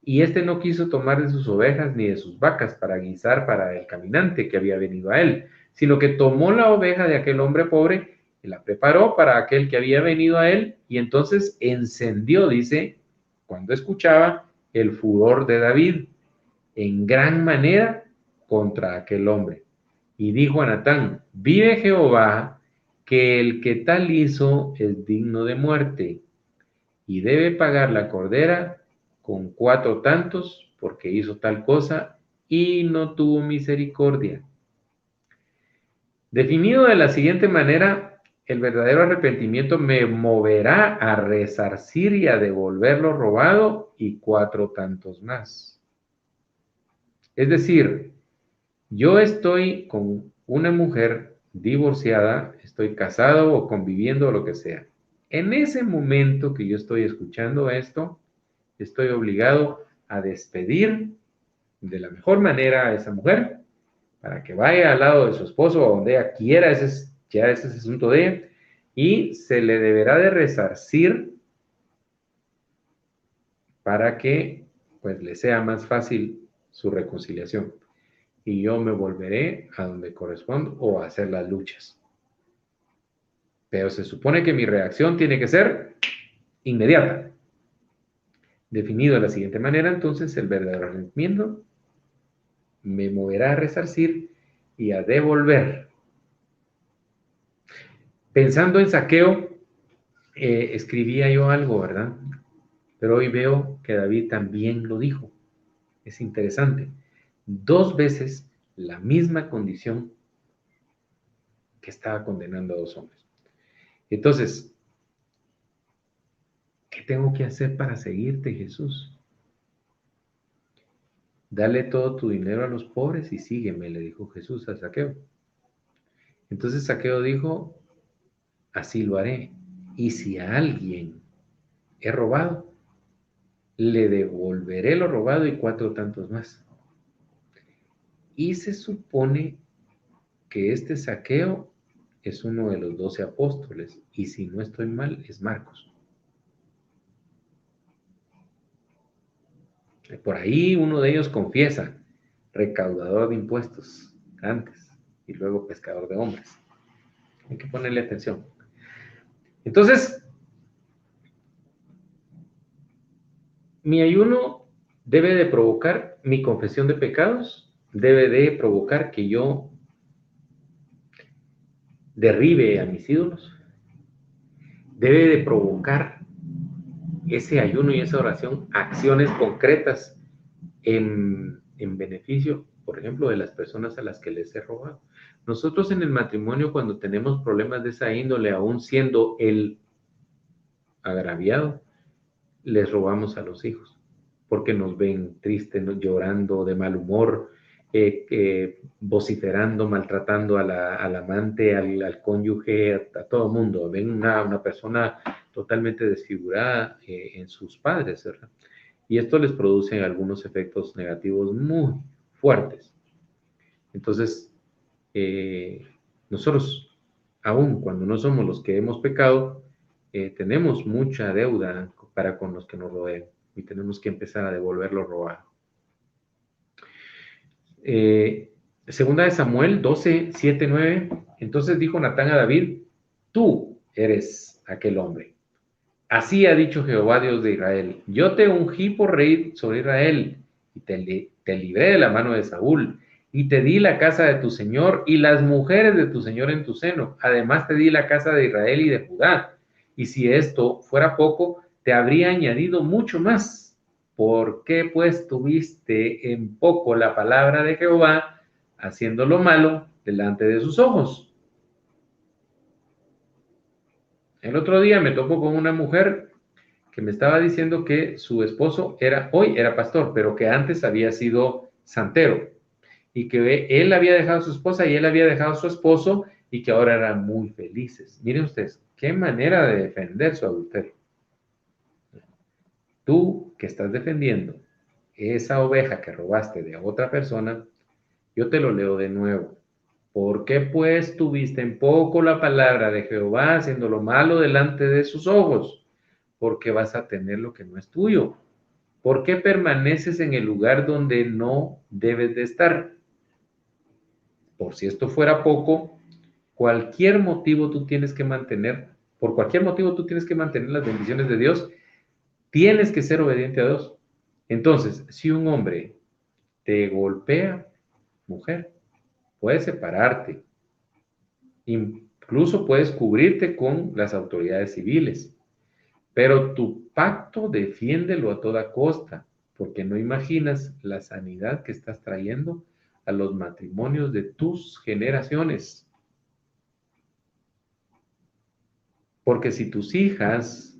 y éste no quiso tomar de sus ovejas ni de sus vacas para guisar para el caminante que había venido a él, sino que tomó la oveja de aquel hombre pobre y la preparó para aquel que había venido a él, y entonces encendió, dice, cuando escuchaba el furor de David en gran manera contra aquel hombre. Y dijo a Natán, vive Jehová, que el que tal hizo es digno de muerte, y debe pagar la cordera con 4 tantos, porque hizo tal cosa, y no tuvo misericordia. Definido de la siguiente manera, el verdadero arrepentimiento me moverá a resarcir y a devolver lo robado y 4 tantos más. Es decir, yo estoy con una mujer divorciada, estoy casado o conviviendo o lo que sea. En ese momento que yo estoy escuchando esto, estoy obligado a despedir de la mejor manera a esa mujer para que vaya al lado de su esposo o donde ella quiera, ese es asunto de ella, y se le deberá de resarcir para que pues le sea más fácil su reconciliación. Y yo me volveré a donde corresponde o a hacer las luchas. Pero se supone que mi reacción tiene que ser inmediata. Definido de la siguiente manera, entonces el verdadero arrepentimiento me moverá a resarcir y a devolver. Pensando en Zaqueo, escribía yo algo, ¿verdad? Pero hoy veo que David también lo dijo. Es interesante. 2 veces la misma condición que estaba condenando a 2 hombres. Entonces, ¿qué tengo que hacer para seguirte, Jesús? Dale todo tu dinero a los pobres y sígueme, le dijo Jesús a Zaqueo. Entonces Zaqueo dijo, así lo haré. Y si a alguien he robado, le devolveré lo robado y 4 tantos más. Y se supone que este Zaqueo es uno de los 12 apóstoles, y si no estoy mal, es Marcos. Por ahí uno de ellos confiesa, recaudador de impuestos antes, y luego pescador de hombres. Hay que ponerle atención. Entonces, mi ayuno debe de provocar mi confesión de pecados, debe de provocar que yo derribe a mis ídolos, debe de provocar ese ayuno y esa oración acciones concretas en beneficio, por ejemplo, de las personas a las que les he robado. Nosotros en el matrimonio, cuando tenemos problemas de esa índole, aún siendo el agraviado, les robamos a los hijos, porque nos ven tristes, llorando, de mal humor, vociferando, maltratando al amante, al cónyuge, a todo mundo. Ven una persona totalmente desfigurada en sus padres, ¿verdad? Y esto les produce algunos efectos negativos muy fuertes. Entonces, nosotros, aun cuando no somos los que hemos pecado, tenemos mucha deuda para con los que nos rodean y tenemos que empezar a devolver lo robado. Segunda de Samuel 12, 7, 9. Entonces dijo Natán a David: tú eres aquel hombre. Así ha dicho Jehová, Dios de Israel: yo te ungí por rey sobre Israel y te libré de la mano de Saúl y te di la casa de tu señor y las mujeres de tu señor en tu seno. Además te di la casa de Israel y de Judá. Y si esto fuera poco, te habría añadido mucho más. ¿Por qué pues tuviste en poco la palabra de Jehová, haciendo lo malo delante de sus ojos? El otro día me tocó con una mujer que me estaba diciendo que su esposo hoy era pastor, pero que antes había sido santero y que él había dejado a su esposa y él había dejado a su esposo y que ahora eran muy felices. Miren ustedes, qué manera de defender su adulterio. Tú que estás defendiendo esa oveja que robaste de otra persona, yo te lo leo de nuevo. ¿Por qué pues tuviste en poco la palabra de Jehová, haciendo lo malo delante de sus ojos? Porque vas a tener lo que no es tuyo. ¿Por qué permaneces en el lugar donde no debes de estar? Por si esto fuera poco, cualquier motivo tú tienes que mantener, por cualquier motivo tú tienes que mantener las bendiciones de Dios, tienes que ser obediente a Dios. Entonces, si un hombre te golpea, mujer, puedes separarte, incluso puedes cubrirte con las autoridades civiles, pero tu pacto defiéndelo a toda costa, porque no imaginas la sanidad que estás trayendo a los matrimonios de tus generaciones. Porque si tus hijas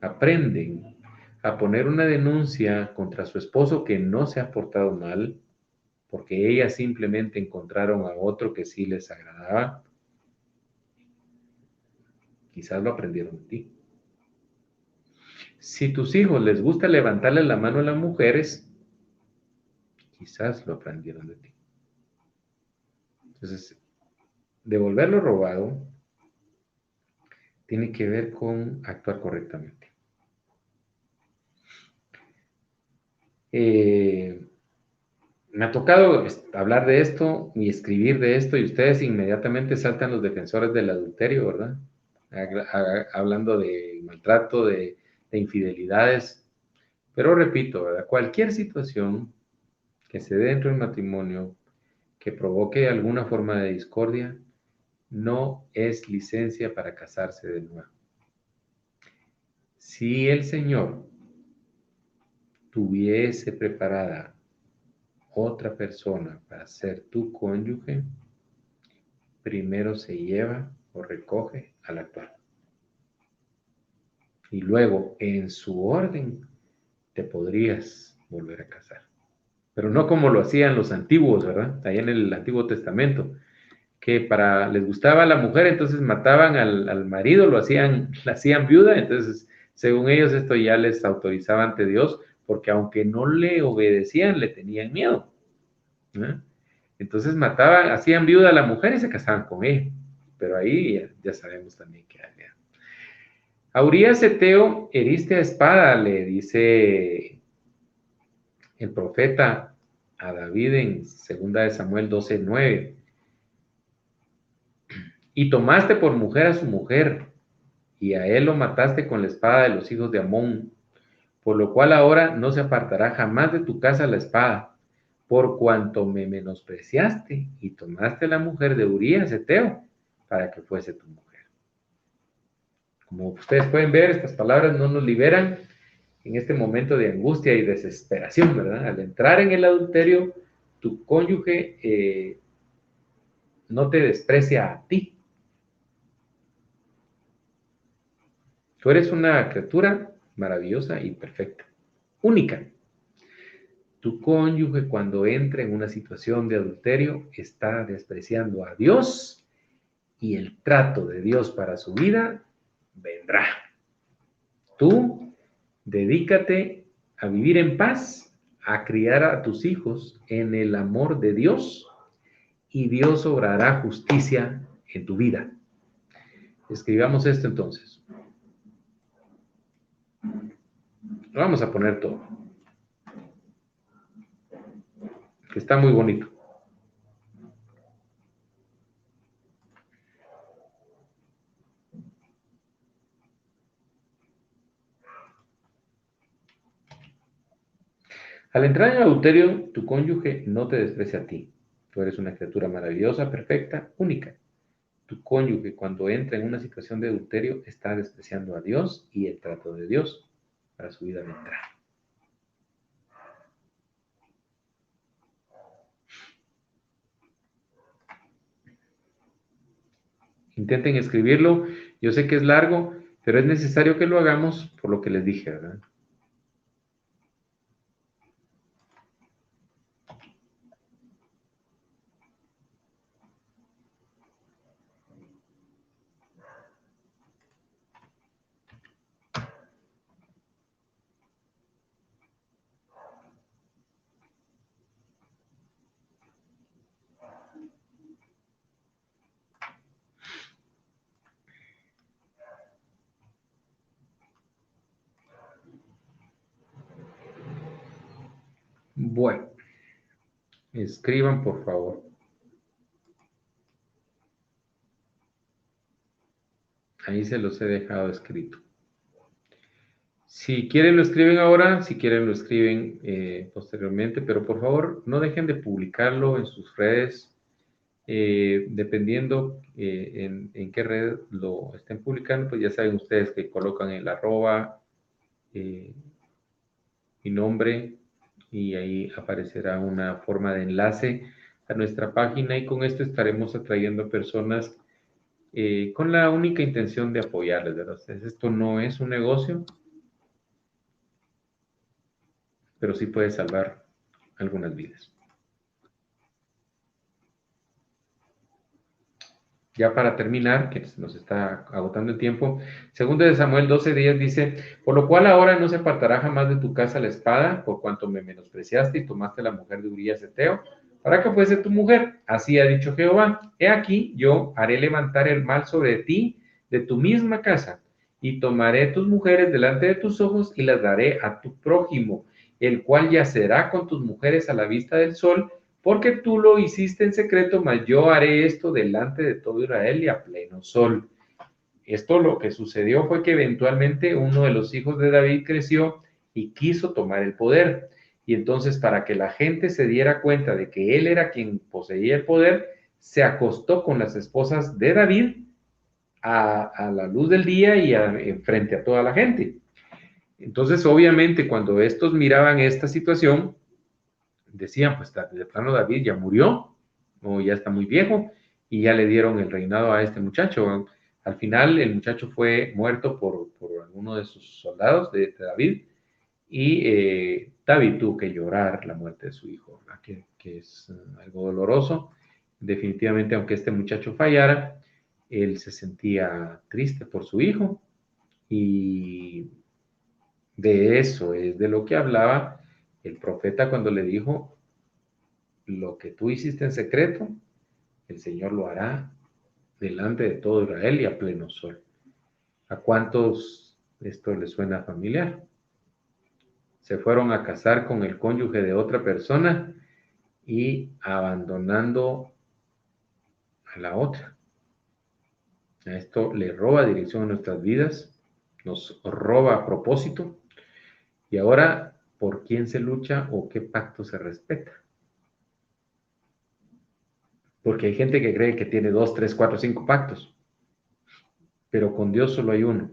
aprenden a poner una denuncia contra su esposo que no se ha portado mal, porque ellas simplemente encontraron a otro que sí les agradaba, quizás lo aprendieron de ti. Si tus hijos les gusta levantarle la mano a las mujeres, quizás lo aprendieron de ti. Entonces, devolver lo robado tiene que ver con actuar correctamente. Me ha tocado hablar de esto y escribir de esto y ustedes inmediatamente saltan los defensores del adulterio, ¿verdad? Hablando de maltrato, de infidelidades. Pero repito, ¿verdad? Cualquier situación que se dé dentro del matrimonio que provoque alguna forma de discordia no es licencia para casarse de nuevo. Si el Señor tuviese preparada otra persona para ser tu cónyuge, primero se lleva o recoge al actual. Y luego, en su orden, te podrías volver a casar. Pero no como lo hacían los antiguos, ¿verdad? Allá en el Antiguo Testamento, que les gustaba a la mujer, entonces mataban al marido, la hacían viuda, entonces, según ellos, esto ya les autorizaba ante Dios, porque aunque no le obedecían, le tenían miedo. Entonces hacían viuda a la mujer y se casaban con ella. Pero ahí ya sabemos también que había. A Urías Eteo heriste a espada, le dice el profeta a David en 2 de Samuel 12:9. Y tomaste por mujer a su mujer, y a él lo mataste con la espada de los hijos de Amón, por lo cual ahora no se apartará jamás de tu casa la espada, por cuanto me menospreciaste y tomaste la mujer de Urías Eteo para que fuese tu mujer. Como ustedes pueden ver, estas palabras no nos liberan en este momento de angustia y desesperación, ¿verdad? Al entrar en el adulterio, tu cónyuge no te desprecia a ti. Tú eres una criatura maravillosa y perfecta, única. Tu cónyuge, cuando entra en una situación de adulterio, está despreciando a Dios y el trato de Dios para su vida vendrá. Tú dedícate a vivir en paz, a criar a tus hijos en el amor de Dios y Dios obrará justicia en tu vida. Escribamos esto entonces. Vamos a poner todo, que está muy bonito. Al entrar en adulterio, tu cónyuge no te desprecia a ti. Tú eres una criatura maravillosa, perfecta, única. Tu cónyuge, cuando entra en una situación de adulterio, está despreciando a Dios y el trato de Dios para su vida vendrá. Intenten escribirlo. Yo sé que es largo, pero es necesario que lo hagamos por lo que les dije, ¿verdad? Bueno, escriban por favor. Ahí se los he dejado escrito. Si quieren lo escriben ahora, si quieren lo escriben posteriormente, pero por favor no dejen de publicarlo en sus redes, dependiendo en qué red lo estén publicando, pues ya saben ustedes que colocan el arroba, mi nombre, y ahí aparecerá una forma de enlace a nuestra página y con esto estaremos atrayendo personas con la única intención de apoyarles, ¿verdad? Esto no es un negocio, pero sí puede salvar algunas vidas. Ya para terminar, que se nos está agotando el tiempo, segundo de Samuel 12:10 dice, por lo cual ahora no se apartará jamás de tu casa la espada, por cuanto me menospreciaste y tomaste la mujer de Urías Eteo, para que fuese tu mujer. Así ha dicho Jehová, he aquí, yo haré levantar el mal sobre ti de tu misma casa, y tomaré tus mujeres delante de tus ojos y las daré a tu prójimo, el cual yacerá con tus mujeres a la vista del sol, porque tú lo hiciste en secreto, mas yo haré esto delante de todo Israel y a pleno sol. Esto lo que sucedió fue que eventualmente uno de los hijos de David creció y quiso tomar el poder. Y entonces para que la gente se diera cuenta de que él era quien poseía el poder, se acostó con las esposas de David a la luz del día y frente a toda la gente. Entonces obviamente cuando estos miraban esta situación, decían, pues de plano David ya murió, o ya está muy viejo, y ya le dieron el reinado a este muchacho. Al final el muchacho fue muerto por alguno de sus soldados de David, y David tuvo que llorar la muerte de su hijo, que es algo doloroso. Definitivamente, aunque este muchacho fallara, él se sentía triste por su hijo, y de eso es de lo que hablaba el profeta cuando le dijo, lo que tú hiciste en secreto, el Señor lo hará delante de todo Israel y a pleno sol. ¿A cuántos esto les suena familiar? Se fueron a casar con el cónyuge de otra persona y abandonando a la otra. Esto le roba dirección a nuestras vidas, nos roba a propósito, y ahora, ¿por quién se lucha o qué pacto se respeta? Porque hay gente que cree que tiene 2, 3, 4, 5 pactos, pero con Dios solo hay uno.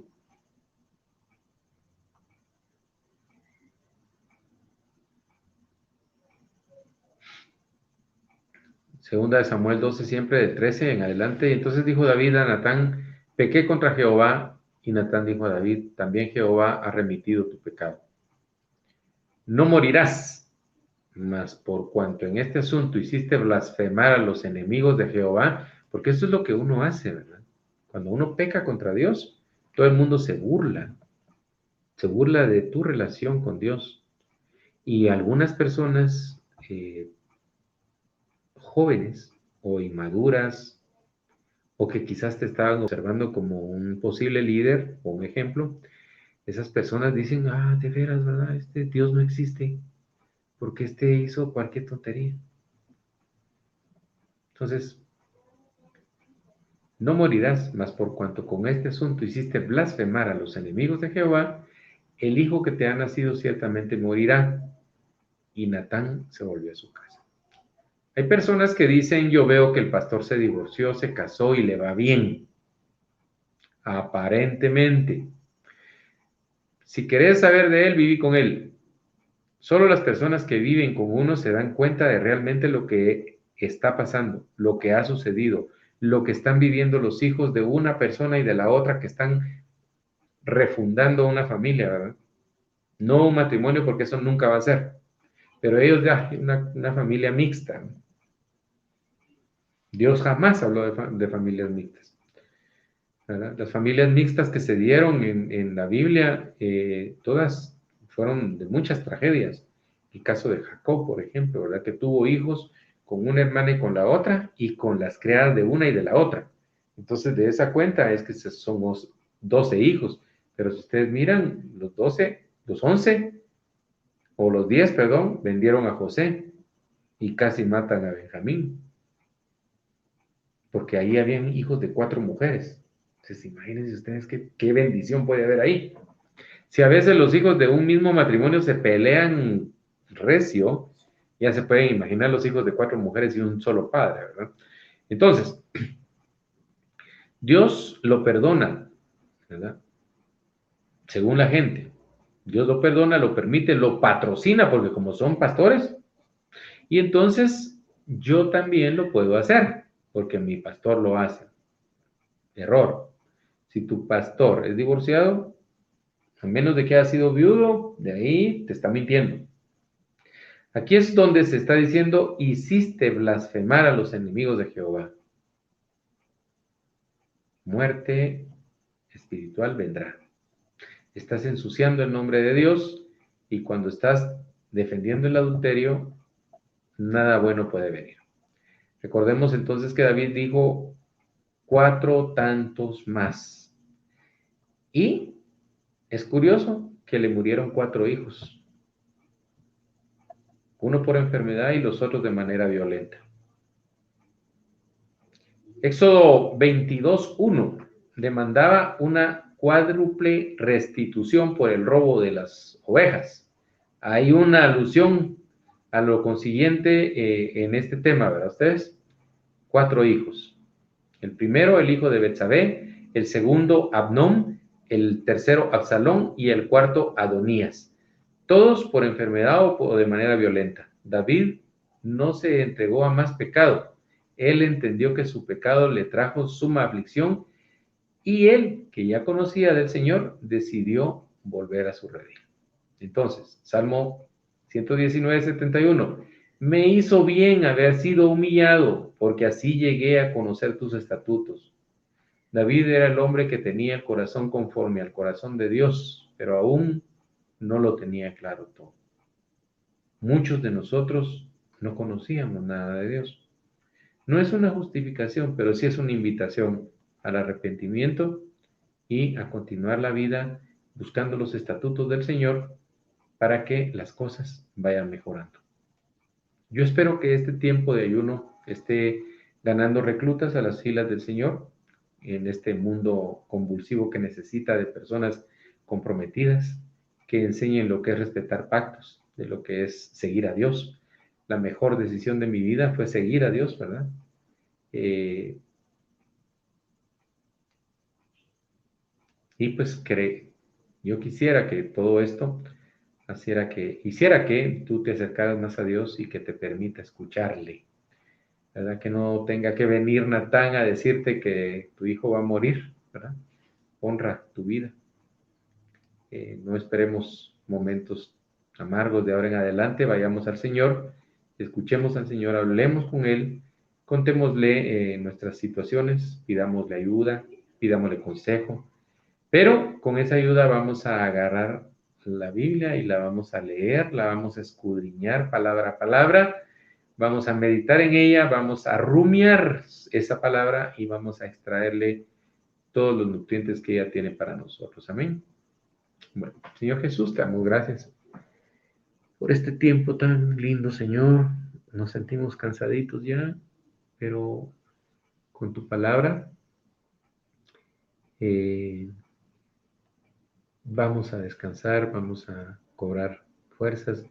Segunda de Samuel 12, siempre de 13 en adelante. Y entonces dijo David a Natán, pequé contra Jehová. Y Natán dijo a David, también Jehová ha remitido tu pecado. No morirás, mas por cuanto en este asunto hiciste blasfemar a los enemigos de Jehová, porque eso es lo que uno hace, ¿verdad? Cuando uno peca contra Dios, todo el mundo se burla de tu relación con Dios. Y algunas personas jóvenes o inmaduras, o que quizás te estaban observando como un posible líder o un ejemplo, esas personas dicen, de veras, ¿verdad? Este Dios no existe, porque este hizo cualquier tontería. Entonces, no morirás, mas por cuanto con este asunto hiciste blasfemar a los enemigos de Jehová, el hijo que te ha nacido ciertamente morirá. Y Natán se volvió a su casa. Hay personas que dicen, yo veo que el pastor se divorció, se casó y le va bien. Aparentemente. Si querés saber de él, viví con él. Solo las personas que viven con uno se dan cuenta de realmente lo que está pasando, lo que ha sucedido, lo que están viviendo los hijos de una persona y de la otra que están refundando una familia, ¿verdad? No un matrimonio, porque eso nunca va a ser, pero ellos ya, una familia mixta, ¿no? Dios jamás habló de familias mixtas, ¿verdad? Las familias mixtas que se dieron en la Biblia, todas fueron de muchas tragedias. El caso de Jacob, por ejemplo, ¿verdad? Que tuvo hijos con una hermana y con la otra, y con las criadas de una y de la otra. Entonces, de esa cuenta es que somos 12 hijos, pero si ustedes miran, los 12, los 11, o los 10, perdón, vendieron a José y casi matan a Benjamín, porque ahí habían hijos de 4 mujeres. Entonces, imagínense ustedes qué bendición puede haber ahí. Si a veces los hijos de un mismo matrimonio se pelean recio, ya se pueden imaginar los hijos de 4 mujeres y un solo padre, ¿verdad? Entonces, Dios lo perdona, ¿verdad? Según la gente. Dios lo perdona, lo permite, lo patrocina, porque como son pastores, y entonces yo también lo puedo hacer, porque mi pastor lo hace. Error. Si tu pastor es divorciado, a menos de que haya sido viudo, de ahí te está mintiendo. Aquí es donde se está diciendo, hiciste blasfemar a los enemigos de Jehová. Muerte espiritual vendrá. Estás ensuciando el nombre de Dios, y cuando estás defendiendo el adulterio, nada bueno puede venir. Recordemos entonces que David dijo 4 tantos más. Y es curioso que le murieron 4 hijos, uno por enfermedad y los otros de manera violenta. Éxodo 22:1 demandaba una cuádruple restitución por el robo de las ovejas. Hay una alusión a lo consiguiente en este tema, ¿verdad ustedes? 4 hijos. El primero, el hijo de Betsabé; el segundo, Abnón; el tercero, Absalón; y el cuarto, Adonías. Todos por enfermedad o de manera violenta. David no se entregó a más pecado. Él entendió que su pecado le trajo suma aflicción, y él, que ya conocía del Señor, decidió volver a su redil. Entonces, Salmo 119:71. Me hizo bien haber sido humillado, porque así llegué a conocer tus estatutos. David era el hombre que tenía el corazón conforme al corazón de Dios, pero aún no lo tenía claro todo. Muchos de nosotros no conocíamos nada de Dios. No es una justificación, pero sí es una invitación al arrepentimiento y a continuar la vida buscando los estatutos del Señor para que las cosas vayan mejorando. Yo espero que este tiempo de ayuno esté ganando reclutas a las filas del Señor en este mundo convulsivo que necesita de personas comprometidas, que enseñen lo que es respetar pactos, de lo que es seguir a Dios. La mejor decisión de mi vida fue seguir a Dios, ¿verdad? Y pues yo quisiera que todo esto hiciera que tú te acercaras más a Dios y que te permita escucharle, ¿verdad? Que no tenga que venir Natán a decirte que tu hijo va a morir, ¿verdad? Honra tu vida. No esperemos momentos amargos de ahora en adelante, vayamos al Señor, escuchemos al Señor, hablemos con Él, contémosle nuestras situaciones, pidámosle ayuda, pidámosle consejo, pero con esa ayuda vamos a agarrar la Biblia y la vamos a leer, la vamos a escudriñar palabra a palabra, vamos a meditar en ella, vamos a rumiar esa palabra y vamos a extraerle todos los nutrientes que ella tiene para nosotros. Amén. Bueno, Señor Jesús, te damos gracias por este tiempo tan lindo, Señor. Nos sentimos cansaditos ya, pero con tu palabra eh, vamos a descansar, vamos a cobrar fuerzas.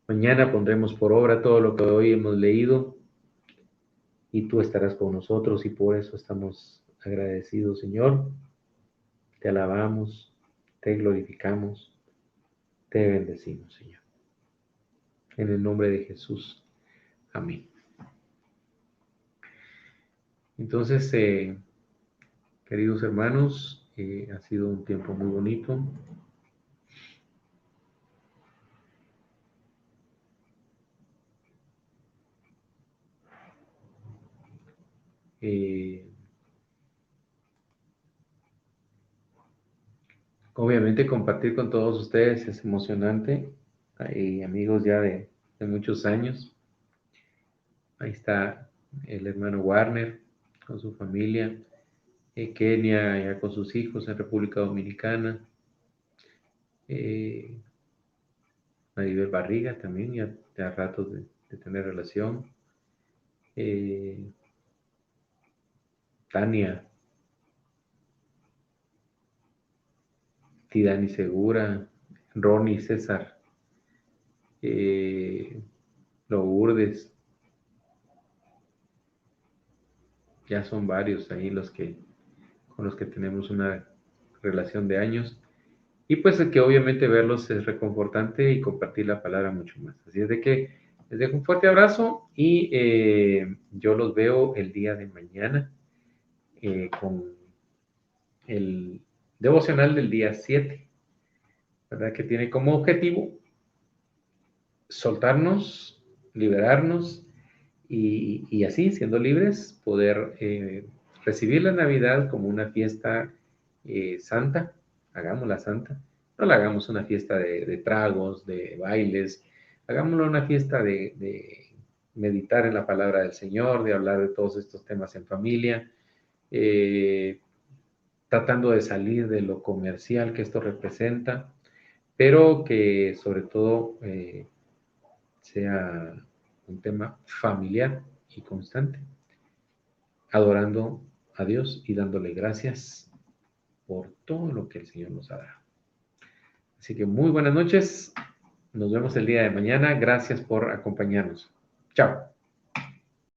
Mañana pondremos por obra todo lo que hoy hemos leído y tú estarás con nosotros y por eso estamos agradecidos, Señor. Te alabamos, te glorificamos, te bendecimos, Señor. En el nombre de Jesús. Amén. Entonces, queridos hermanos, ha sido un tiempo muy bonito. Obviamente compartir con todos ustedes es emocionante. Hay amigos ya de muchos años. Ahí está el hermano Warner con su familia, Kenia ya con sus hijos en República Dominicana, eh, Maribel Barriga también, ya ratos de tener relación, eh, Tania, Tidani Segura, Ronnie César, Lourdes, ya son varios ahí con los que tenemos una relación de años. Y pues que obviamente verlos es reconfortante y compartir la palabra mucho más. Así es de que les dejo un fuerte abrazo y yo los veo el día de mañana con el devocional del día 7, ¿verdad? Que tiene como objetivo soltarnos, liberarnos y así, siendo libres, poder recibir la Navidad como una fiesta santa, hagámosla santa, no la hagamos una fiesta de tragos, de bailes, hagámosla una fiesta de meditar en la palabra del Señor, de hablar de todos estos temas en familia, eh, tratando de salir de lo comercial que esto representa, pero que sobre todo sea un tema familiar y constante, adorando a Dios y dándole gracias por todo lo que el Señor nos ha dado. Así que muy buenas noches, nos vemos el día de mañana, gracias por acompañarnos. Chao.